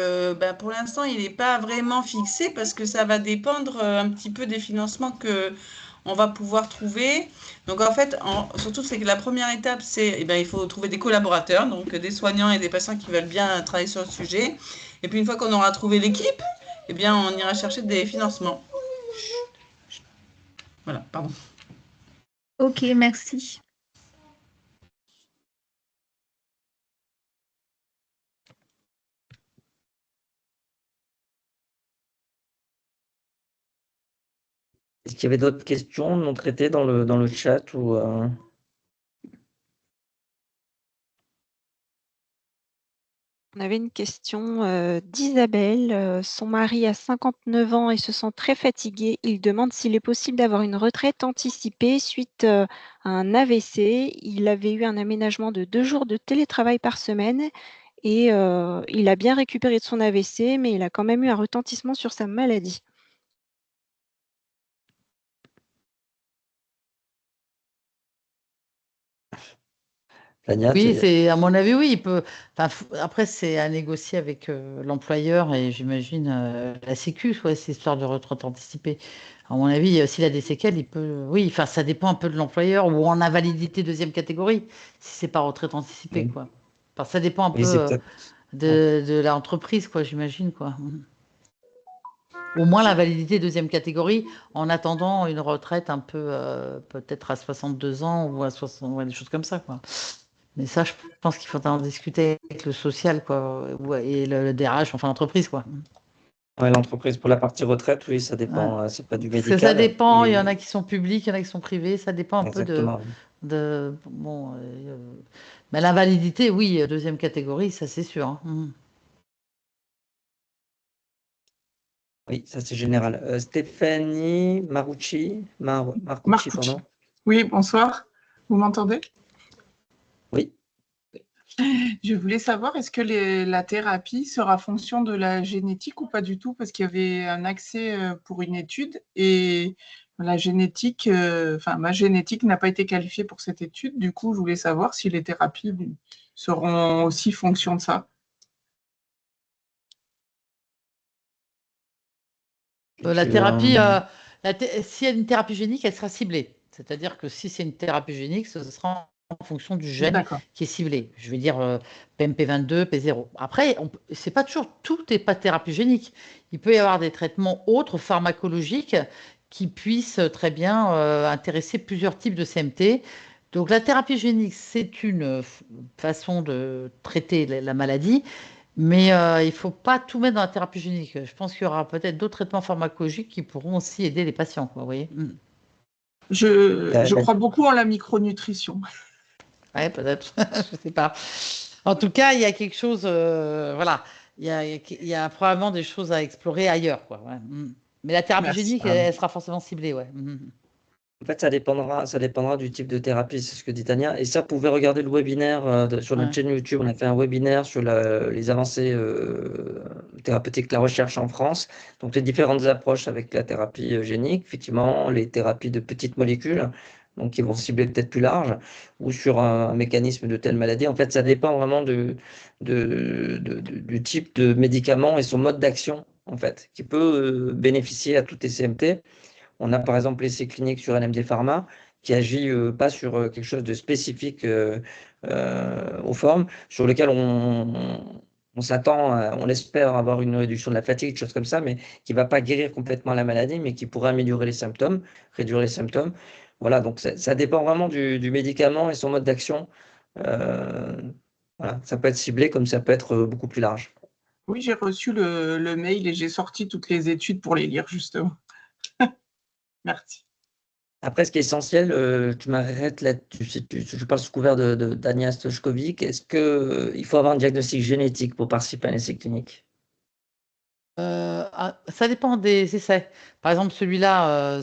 Speaker 2: pour l'instant, il n'est pas vraiment fixé parce que ça va dépendre un petit peu des financements que on va pouvoir trouver. Donc, en fait, surtout, c'est que la première étape, c'est il faut trouver des collaborateurs, donc des soignants et des patients qui veulent bien travailler sur le sujet. Et puis, une fois qu'on aura trouvé l'équipe, on ira chercher des financements. Voilà, pardon.
Speaker 10: Ok, merci.
Speaker 1: Est-ce qu'il y avait d'autres questions non traitées dans le chat ou
Speaker 5: On avait une question d'Isabelle. Son mari a 59 ans et se sent très fatigué. Il demande s'il est possible d'avoir une retraite anticipée suite à un AVC. Il avait eu un aménagement de 2 jours de télétravail par semaine et il a bien récupéré de son AVC, mais il a quand même eu un retentissement sur sa maladie.
Speaker 1: Tania,
Speaker 6: Oui, à mon avis, oui, il peut. Après, c'est à négocier avec l'employeur et j'imagine la Sécu, cette histoire de retraite anticipée. À mon avis, s'il a des séquelles, il peut. Oui, ça dépend un peu de l'employeur ou en invalidité deuxième catégorie, si c'est pas retraite anticipée,
Speaker 1: oui,
Speaker 6: quoi. Ça dépend un
Speaker 1: oui, c'est
Speaker 6: peu
Speaker 1: peut-être.
Speaker 6: de l'entreprise, quoi, j'imagine, quoi. Au moins la validité deuxième catégorie, en attendant une retraite un peu, peut-être à 62 ans ou à 60, ouais, des choses comme ça, quoi. Mais ça, je pense qu'il faudra en discuter avec le social, quoi, et le DRH, enfin l'entreprise, quoi.
Speaker 1: Ouais, l'entreprise pour la partie retraite, oui, ça
Speaker 6: Ouais.
Speaker 1: dépend, c'est pas du
Speaker 6: Parce que ça
Speaker 1: médical.
Speaker 6: dépend, il y en a qui sont publics, il y en a qui sont privés, ça dépend un peu
Speaker 1: Exactement.
Speaker 6: bon, mais l'invalidité, oui, deuxième catégorie, ça c'est sûr, hein.
Speaker 1: Oui, ça c'est général. Stéphanie Marucci, Marcucci,
Speaker 11: Marcucci.
Speaker 1: pardon.
Speaker 11: Oui, bonsoir. Vous m'entendez?
Speaker 1: Oui.
Speaker 11: Je voulais savoir, est-ce que la thérapie sera fonction de la génétique ou pas du tout? Parce qu'il y avait un accès pour une étude et la génétique, ma génétique n'a pas été qualifiée pour cette étude. Du coup, je voulais savoir si les thérapies seront aussi fonction de ça.
Speaker 6: La thérapie, s'il y a une thérapie génique, elle sera ciblée. C'est-à-dire que si c'est une thérapie génique, ce sera en fonction du gène qui est ciblé. Je vais dire PMP22, P0. Après, c'est pas toujours, tout n'est pas thérapie génique. Il peut y avoir des traitements autres, pharmacologiques, qui puissent très bien intéresser plusieurs types de CMT. Donc la thérapie génique, c'est une façon de traiter la maladie. Mais il ne faut pas tout mettre dans la thérapie génique. Je pense qu'il y aura peut-être d'autres traitements pharmacologiques qui pourront aussi aider les patients, quoi, vous voyez.
Speaker 11: Je crois beaucoup en la micronutrition.
Speaker 6: Oui, peut-être, je ne sais pas. En tout cas, il y a quelque chose, voilà, il y a probablement des choses à explorer ailleurs, quoi. Ouais. Mais la thérapie génique, elle sera forcément ciblée, ouais.
Speaker 1: En fait, ça dépendra du type de thérapie, c'est ce que dit Tania. Et ça, vous pouvez regarder le webinaire sur notre chaîne YouTube. On a fait un webinaire sur les avancées thérapeutiques de la recherche en France. Donc, les différentes approches avec la thérapie génique, effectivement, les thérapies de petites molécules, donc qui vont cibler peut-être plus large, ou sur un mécanisme de telle maladie. En fait, ça dépend vraiment du type de médicament et son mode d'action, en fait, qui peut bénéficier à toutes les CMT. On a par exemple l'essai clinique sur NMD Pharma qui agit pas sur quelque chose de spécifique aux formes, sur lequel on s'attend, on espère avoir une réduction de la fatigue, des choses comme ça, mais qui ne va pas guérir complètement la maladie, mais qui pourrait améliorer les symptômes, réduire les symptômes. Voilà, donc ça dépend vraiment du médicament et son mode d'action. Voilà, ça peut être ciblé comme ça peut être beaucoup plus large.
Speaker 11: Oui, j'ai reçu le mail et j'ai sorti toutes les études pour les lire, justement. Merci.
Speaker 1: Après, ce qui est essentiel, tu m'arrêtes là, je parle sous couvert d'Agnès Stochkovic, est-ce qu'il faut avoir un diagnostic génétique pour participer à un essai clinique?
Speaker 6: Ça dépend des essais. Par exemple, celui-là,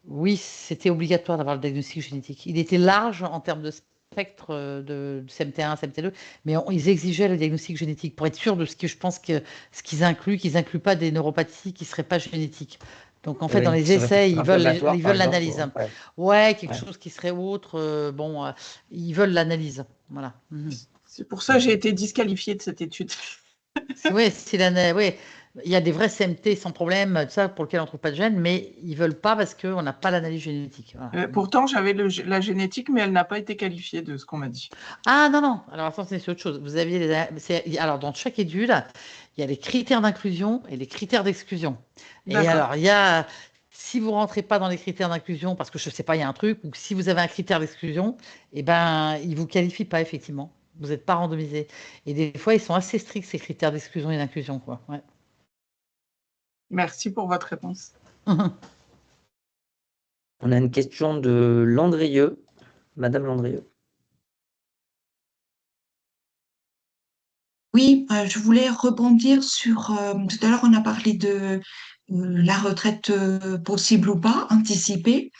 Speaker 6: oui, c'était obligatoire d'avoir le diagnostic génétique. Il était large en termes de spectre de CMT1, CMT2, mais ils exigeaient le diagnostic génétique pour être sûr de ce que je pense que ce qu'ils incluent pas des neuropathies qui ne seraient pas génétiques. Donc, en fait, dans les essais, ils veulent l'analyse. Ouais, quelque chose qui serait autre. Ils veulent l'analyse. Voilà.
Speaker 11: C'est pour ça que j'ai été disqualifiée de cette étude.
Speaker 6: Oui, il y a des vrais CMT sans problème, ça, pour lesquels on ne trouve pas de gènes, mais ils ne veulent pas parce qu'on n'a pas l'analyse génétique. Voilà.
Speaker 11: Pourtant, j'avais la génétique, mais elle n'a pas été qualifiée de ce qu'on m'a dit.
Speaker 6: Ah non, non, alors attends, c'est autre chose. Vous aviez alors, dans chaque étude, il y a les critères d'inclusion et les critères d'exclusion. Et alors, il y a, si vous ne rentrez pas dans les critères d'inclusion, parce que je ne sais pas, il y a un truc, ou si vous avez un critère d'exclusion, eh ben, ils ne vous qualifient pas, effectivement. Vous n'êtes pas randomisé. Et des fois, ils sont assez stricts, ces critères d'exclusion et d'inclusion, quoi. Ouais.
Speaker 11: Merci pour votre réponse.
Speaker 1: On a une question de Landrieux. Madame Landrieux.
Speaker 12: Oui, je voulais rebondir sur, tout à l'heure on a parlé de la retraite possible ou pas, anticipée.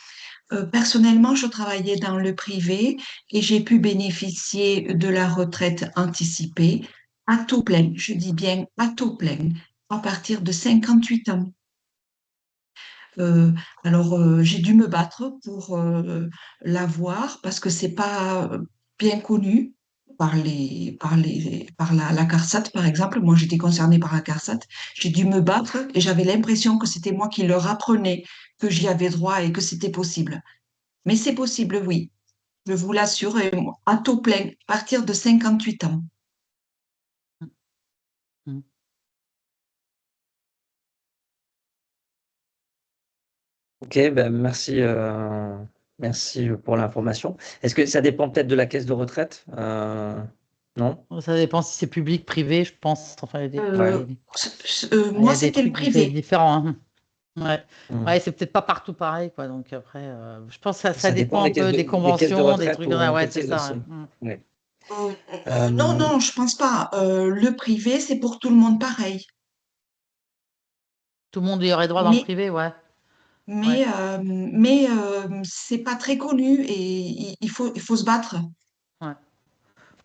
Speaker 12: Personnellement, je travaillais dans le privé et j'ai pu bénéficier de la retraite anticipée à taux plein. Je dis bien à taux plein, à partir de 58 ans. J'ai dû me battre pour l'avoir parce que c'est pas bien connu par la CARSAT, par exemple. Moi, j'étais concernée par la CARSAT. J'ai dû me battre et j'avais l'impression que c'était moi qui leur apprenais que j'y avais droit et que c'était possible. Mais c'est possible, oui. Je vous l'assure, et à taux plein, à partir de 58 ans.
Speaker 1: Ok, ben merci, merci pour l'information. Est-ce que ça dépend peut-être de la caisse de retraite? Non?
Speaker 6: Ça dépend si c'est public, privé, je pense. Enfin, il y
Speaker 12: Moi,
Speaker 6: a des
Speaker 12: c'était le
Speaker 6: trucs
Speaker 12: privé.
Speaker 6: différents. Hein. Ouais,
Speaker 1: Hmm.
Speaker 6: c'est peut-être pas partout pareil, quoi. Donc après, je pense que ça
Speaker 1: Ça
Speaker 6: dépend
Speaker 1: dépend
Speaker 6: un peu des
Speaker 1: les caisses de
Speaker 6: conventions, des
Speaker 1: retraite
Speaker 6: trucs.
Speaker 1: où on
Speaker 6: Ouais, c'est
Speaker 1: cotise
Speaker 6: ça.
Speaker 1: aussi.
Speaker 6: Ouais.
Speaker 1: Oui.
Speaker 12: Non, je pense pas. Le privé, c'est pour tout le monde pareil.
Speaker 6: Tout le monde y aurait droit dans le
Speaker 12: Mais,
Speaker 6: privé, ouais.
Speaker 12: mais c'est pas très connu et il faut se battre.
Speaker 6: Ouais.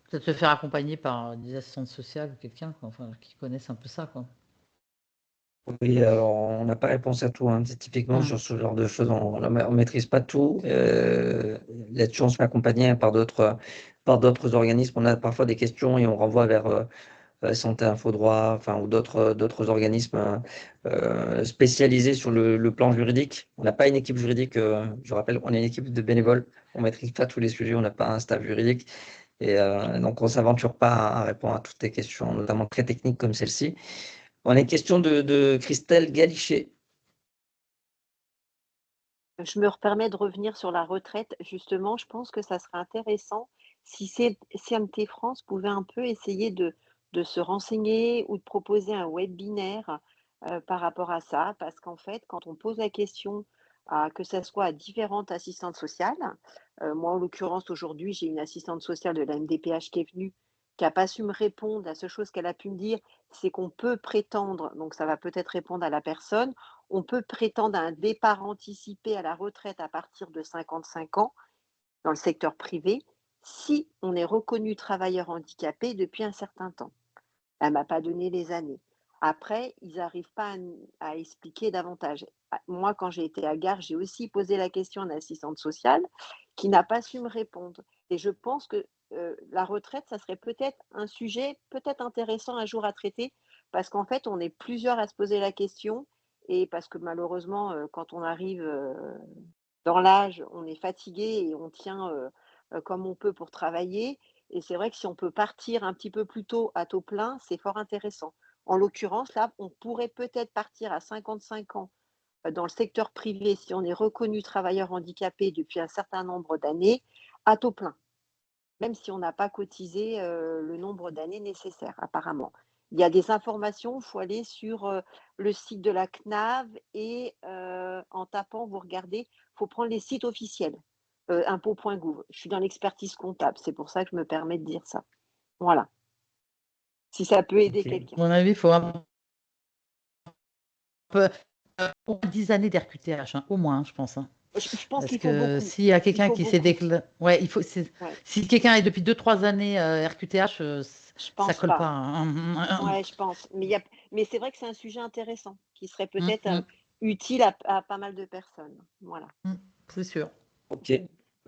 Speaker 6: Peut-être se faire accompagner par des assistantes sociales ou quelqu'un, quoi, enfin, qui connaissent un peu ça, quoi.
Speaker 1: Oui, alors on n'a pas réponse à tout. Hein. Typiquement, sur ce genre de choses, on ne maîtrise pas tout. Là-dessus, on se fait accompagner par d'autres organismes. On a parfois des questions et on renvoie vers Santé Info Droit, enfin, ou d'autres organismes spécialisés sur le plan juridique. On n'a pas une équipe juridique. Je rappelle, on est une équipe de bénévoles. On ne maîtrise pas tous les sujets. On n'a pas un staff juridique. Et donc, on ne s'aventure pas à répondre à toutes les questions, notamment très techniques comme celle-ci. On a une question de Christelle Galichet.
Speaker 8: Je me permets de revenir sur la retraite. Justement, je pense que ça serait intéressant si CMT France pouvait un peu essayer de se renseigner ou de proposer un webinaire par rapport à ça. Parce qu'en fait, quand on pose la question, que ce soit à différentes assistantes sociales, moi en l'occurrence aujourd'hui, j'ai une assistante sociale de la MDPH qui est venue, qui n'a pas su me répondre. La seule chose qu'elle a pu me dire, c'est qu'on peut prétendre, donc ça va peut-être répondre à la personne, on peut prétendre à un départ anticipé à la retraite à partir de 55 ans dans le secteur privé si on est reconnu travailleur handicapé depuis un certain temps. Elle ne m'a pas donné les années. Après, ils n'arrivent pas à expliquer davantage. Moi, quand j'ai été à Gare, j'ai aussi posé la question à une assistante sociale qui n'a pas su me répondre. Et je pense que la retraite, ça serait peut-être un sujet peut-être intéressant un jour à traiter parce qu'en fait, on est plusieurs à se poser la question et parce que malheureusement, quand on arrive dans l'âge, on est fatigué et on tient comme on peut pour travailler. Et c'est vrai que si on peut partir un petit peu plus tôt à taux plein, c'est fort intéressant. En l'occurrence, là, on pourrait peut-être partir à 55 ans dans le secteur privé si on est reconnu travailleur handicapé depuis un certain nombre d'années à taux plein, même si on n'a pas cotisé le nombre d'années nécessaires, apparemment. Il y a des informations, il faut aller sur le site de la CNAV et en tapant, vous regardez, il faut prendre les sites officiels, impôts.gouv. Je suis dans l'expertise comptable, c'est pour ça que je me permets de dire ça. Voilà. Si ça peut aider quelqu'un.
Speaker 6: À mon avis, il faut un peu, au moins 10 années d'RQTH, hein, au moins, je pense. Hein.
Speaker 8: Je pense qu'il faut
Speaker 6: Parce que
Speaker 8: beaucoup.
Speaker 6: s'il y a quelqu'un qui s'est déclaré. Ouais,
Speaker 8: Ouais.
Speaker 6: Si quelqu'un est depuis 2-3 années RQTH, ça colle pas. Hein.
Speaker 8: Ouais, je pense. Mais c'est vrai que c'est un sujet intéressant qui serait peut-être
Speaker 6: Mm.
Speaker 8: utile à pas mal de personnes. Voilà.
Speaker 6: C'est sûr.
Speaker 1: Ok.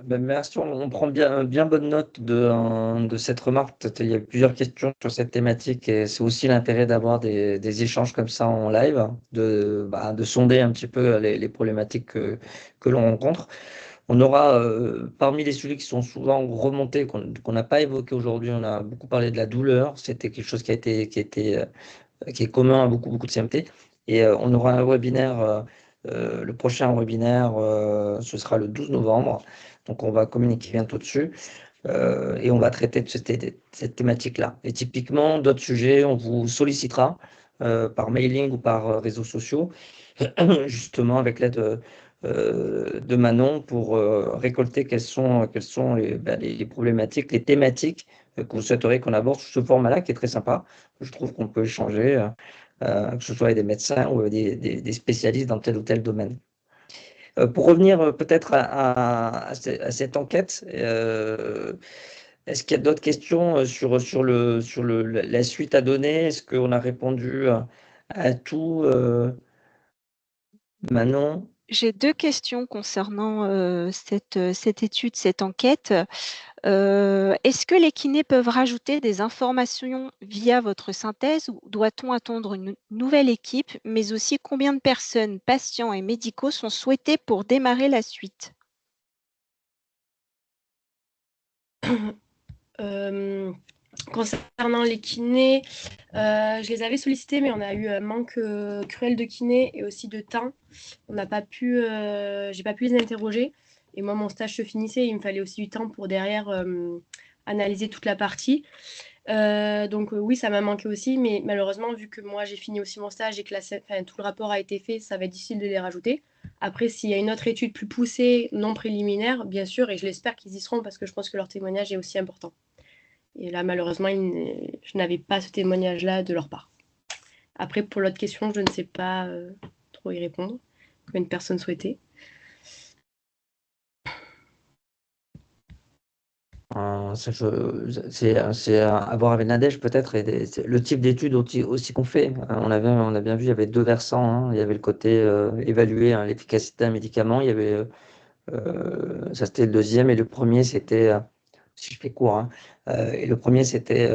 Speaker 1: Ben, merci, on prend bien bonne note de cette remarque. Il y a eu plusieurs questions sur cette thématique et c'est aussi l'intérêt d'avoir des échanges comme ça en live, de sonder un petit peu les problématiques que l'on rencontre. On aura, parmi les sujets qui sont souvent remontés, qu'on n'a pas évoqué aujourd'hui, on a beaucoup parlé de la douleur. C'était quelque chose qui est commun à beaucoup de CMT. Et on aura un webinaire, le prochain webinaire, ce sera le 12 novembre. Donc, on va communiquer bientôt dessus et on va traiter de cette thématique-là. Et typiquement, d'autres sujets, on vous sollicitera par mailing ou par réseaux sociaux, justement avec l'aide de Manon pour récolter quelles sont les problématiques, les thématiques que vous souhaiteriez qu'on aborde sous ce format-là, qui est très sympa. Je trouve qu'on peut échanger, que ce soit avec des médecins ou des spécialistes dans tel ou tel domaine. Pour revenir peut-être à cette enquête, est-ce qu'il y a d'autres questions sur la suite à donner? Est-ce qu'on a répondu à tout, Manon?
Speaker 5: J'ai 2 questions concernant cette étude, cette enquête. Est-ce que les kinés peuvent rajouter des informations via votre synthèse ou doit-on attendre une nouvelle équipe? Mais aussi, combien de personnes, patients et médicaux sont souhaités pour démarrer la suite?
Speaker 4: Concernant les kinés, je les avais sollicités, mais on a eu un manque cruel de kinés et aussi de temps. On n'a pas pu, j'ai pas pu les interroger. Et moi, mon stage se finissait, il me fallait aussi du temps pour derrière analyser toute la partie. Donc oui, ça m'a manqué aussi, mais malheureusement, vu que moi j'ai fini aussi mon stage et que tout le rapport a été fait, ça va être difficile de les rajouter. Après, s'il y a une autre étude plus poussée, non préliminaire, bien sûr, et je l'espère qu'ils y seront parce que je pense que leur témoignage est aussi important. Et là, malheureusement, je n'avais pas ce témoignage-là de leur part. Après, pour l'autre question, je ne sais pas trop y répondre. Combien de personnes souhaitaient?
Speaker 1: C'est à voir avec Nadège peut-être, et le type d'études aussi qu'on fait. On a bien vu, il y avait 2 versants, hein. Il y avait le côté évaluer l'efficacité d'un médicament, il y avait, ça c'était le deuxième, et le premier c'était, si je fais court, hein, et le premier c'était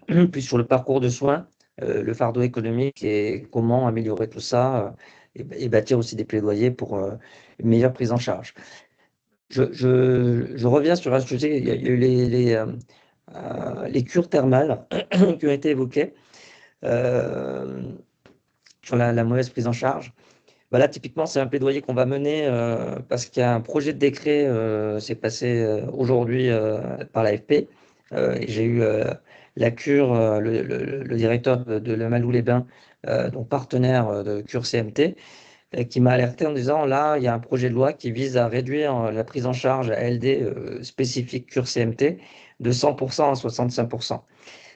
Speaker 1: plus sur le parcours de soins, le fardeau économique et comment améliorer tout ça, et bâtir aussi des plaidoyers pour une meilleure prise en charge. Je reviens sur un sujet, il y a eu les cures thermales qui ont été évoquées sur la mauvaise prise en charge. Là, typiquement, c'est un plaidoyer qu'on va mener parce qu'il y a un projet de décret s'est passé aujourd'hui par l'AFP. Et j'ai eu la cure, le directeur de Le Malou-les-Bains, donc partenaire de Cure CMT, qui m'a alerté en disant, là, il y a un projet de loi qui vise à réduire la prise en charge ALD spécifique Cure CMT de 100% à 65%.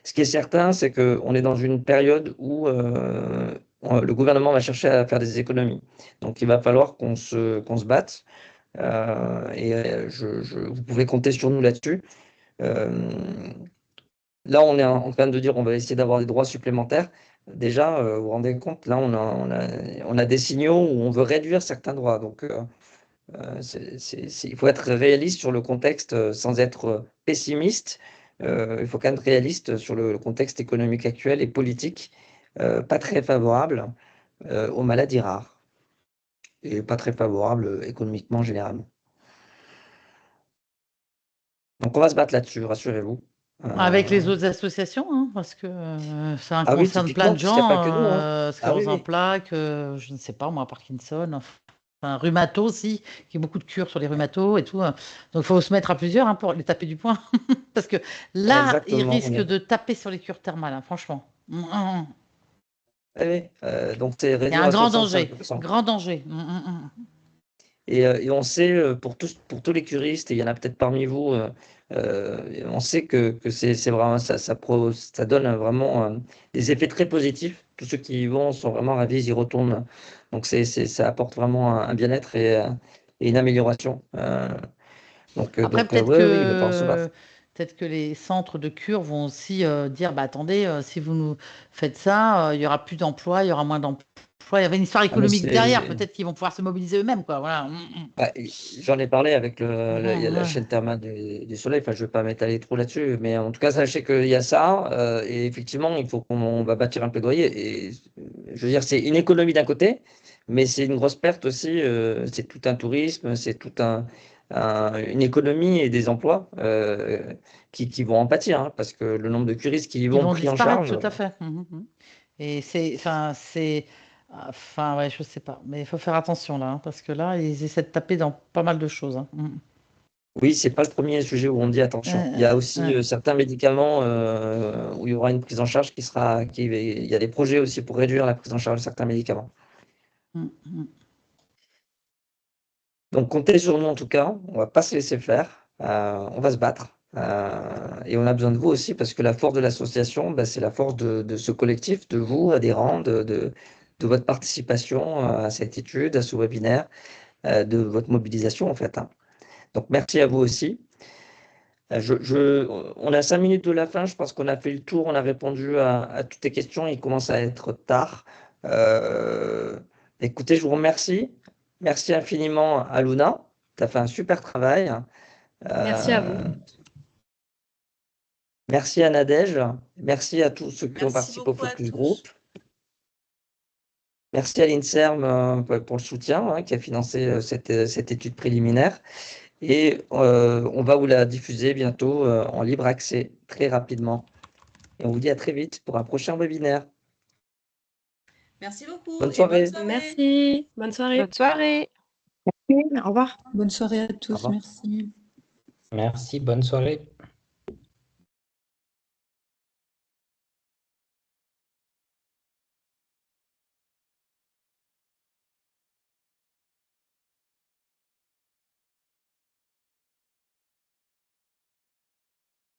Speaker 1: Ce qui est certain, c'est qu'on est dans une période où le gouvernement va chercher à faire des économies. Donc, il va falloir qu'on se batte. Vous pouvez compter sur nous là-dessus. Là, on est en train de dire on va essayer d'avoir des droits supplémentaires. Déjà, vous vous rendez compte, là, on a des signaux où on veut réduire certains droits. Donc, il faut être réaliste sur le contexte sans être pessimiste. Il faut quand même être réaliste sur le contexte économique actuel et politique, pas très favorable aux maladies rares et pas très favorable économiquement généralement. Donc, on va se battre là-dessus, rassurez-vous.
Speaker 6: Avec les autres associations, hein, parce que ça
Speaker 1: Ah oui,
Speaker 6: concerne plein de
Speaker 1: typiquement, parce qu'il n'y a
Speaker 6: gens,
Speaker 1: pas que nous, hein.
Speaker 6: sclérose
Speaker 1: oui.
Speaker 6: en plaques, je ne sais pas, moi, Parkinson, enfin, rhumato aussi, qui a beaucoup de cures sur les rhumatos et tout. Donc, il faut se mettre à plusieurs hein, pour les taper du poing. Parce que là,
Speaker 1: Exactement,
Speaker 6: ils risquent de taper sur les cures thermales, hein, franchement.
Speaker 1: Oui, donc c'est
Speaker 6: Il y a
Speaker 1: réduire
Speaker 6: un
Speaker 1: à
Speaker 6: grand danger,
Speaker 1: 65%.
Speaker 6: grand danger.
Speaker 1: Et on sait, pour tous les curistes, et il y en a peut-être parmi vous, on sait que c'est vraiment, ça donne vraiment des effets très positifs. Tous ceux qui y vont sont vraiment ravis, ils y retournent. Donc ça apporte vraiment un bien-être et une amélioration.
Speaker 6: Après, peut-être
Speaker 1: oui, il va falloir se battre.
Speaker 6: que les centres de cure vont aussi dire, bah, attendez, si vous nous faites ça, il y aura plus d'emplois, il y aura moins d'emplois, il y avait une histoire
Speaker 1: Ah, mais
Speaker 6: économique derrière,
Speaker 1: c'est...
Speaker 6: peut-être qu'ils vont pouvoir se mobiliser eux-mêmes, quoi. Voilà.
Speaker 1: Bah, j'en ai parlé avec il y a la
Speaker 6: Ouais.
Speaker 1: chaîne thermale du Soleil, enfin je ne vais pas m'étaler trop là-dessus, mais en tout cas sachez qu'il y a ça, et effectivement il faut qu'on va bâtir un plaidoyer, et je veux dire c'est une économie d'un côté, mais c'est une grosse perte aussi, c'est tout un tourisme, c'est tout une économie et des emplois qui vont en pâtir, hein, parce que le nombre de curistes qui y
Speaker 6: Ils
Speaker 1: vont
Speaker 6: vont
Speaker 1: pris en
Speaker 6: disparaître,
Speaker 1: charge.
Speaker 6: tout à fait. Et ouais, je sais pas, mais il faut faire attention là, hein, parce que là, ils essaient de taper dans pas mal de choses.
Speaker 1: Oui, c'est pas le premier sujet où on dit attention. Il y a aussi certains médicaments où il y aura une prise en charge il y a des projets aussi pour réduire la prise en charge de certains médicaments. Donc comptez sur nous en tout cas, on va pas se laisser faire, on va se battre. Et on a besoin de vous aussi parce que la force de l'association, bah, c'est la force de ce collectif, de vous, adhérents, de votre participation à cette étude, à ce webinaire, de votre mobilisation en fait, hein. Donc merci à vous aussi. On a 5 minutes de la fin, je pense qu'on a fait le tour, on a répondu à toutes les questions, il commence à être tard. Écoutez, je vous remercie. Merci infiniment à Luna, tu as fait un super travail.
Speaker 4: Merci à vous.
Speaker 1: Merci à Nadège, merci à tous ceux qui ont
Speaker 2: Merci
Speaker 1: participé au
Speaker 2: beaucoup à
Speaker 1: Focus
Speaker 2: tous.
Speaker 1: Group. Merci à l'INSERM pour le soutien, hein, qui a financé cette étude préliminaire. Et on va vous la diffuser bientôt en libre accès, très rapidement. Et on vous dit à très vite pour un prochain webinaire.
Speaker 2: Merci beaucoup
Speaker 1: Bonne
Speaker 2: et
Speaker 1: soirée.
Speaker 2: bonne soirée.
Speaker 4: Merci. Bonne soirée.
Speaker 5: Bonne soirée.
Speaker 9: Au revoir. Bonne soirée à
Speaker 1: Au
Speaker 9: tous,
Speaker 1: revoir.
Speaker 9: merci.
Speaker 13: Merci, bonne soirée.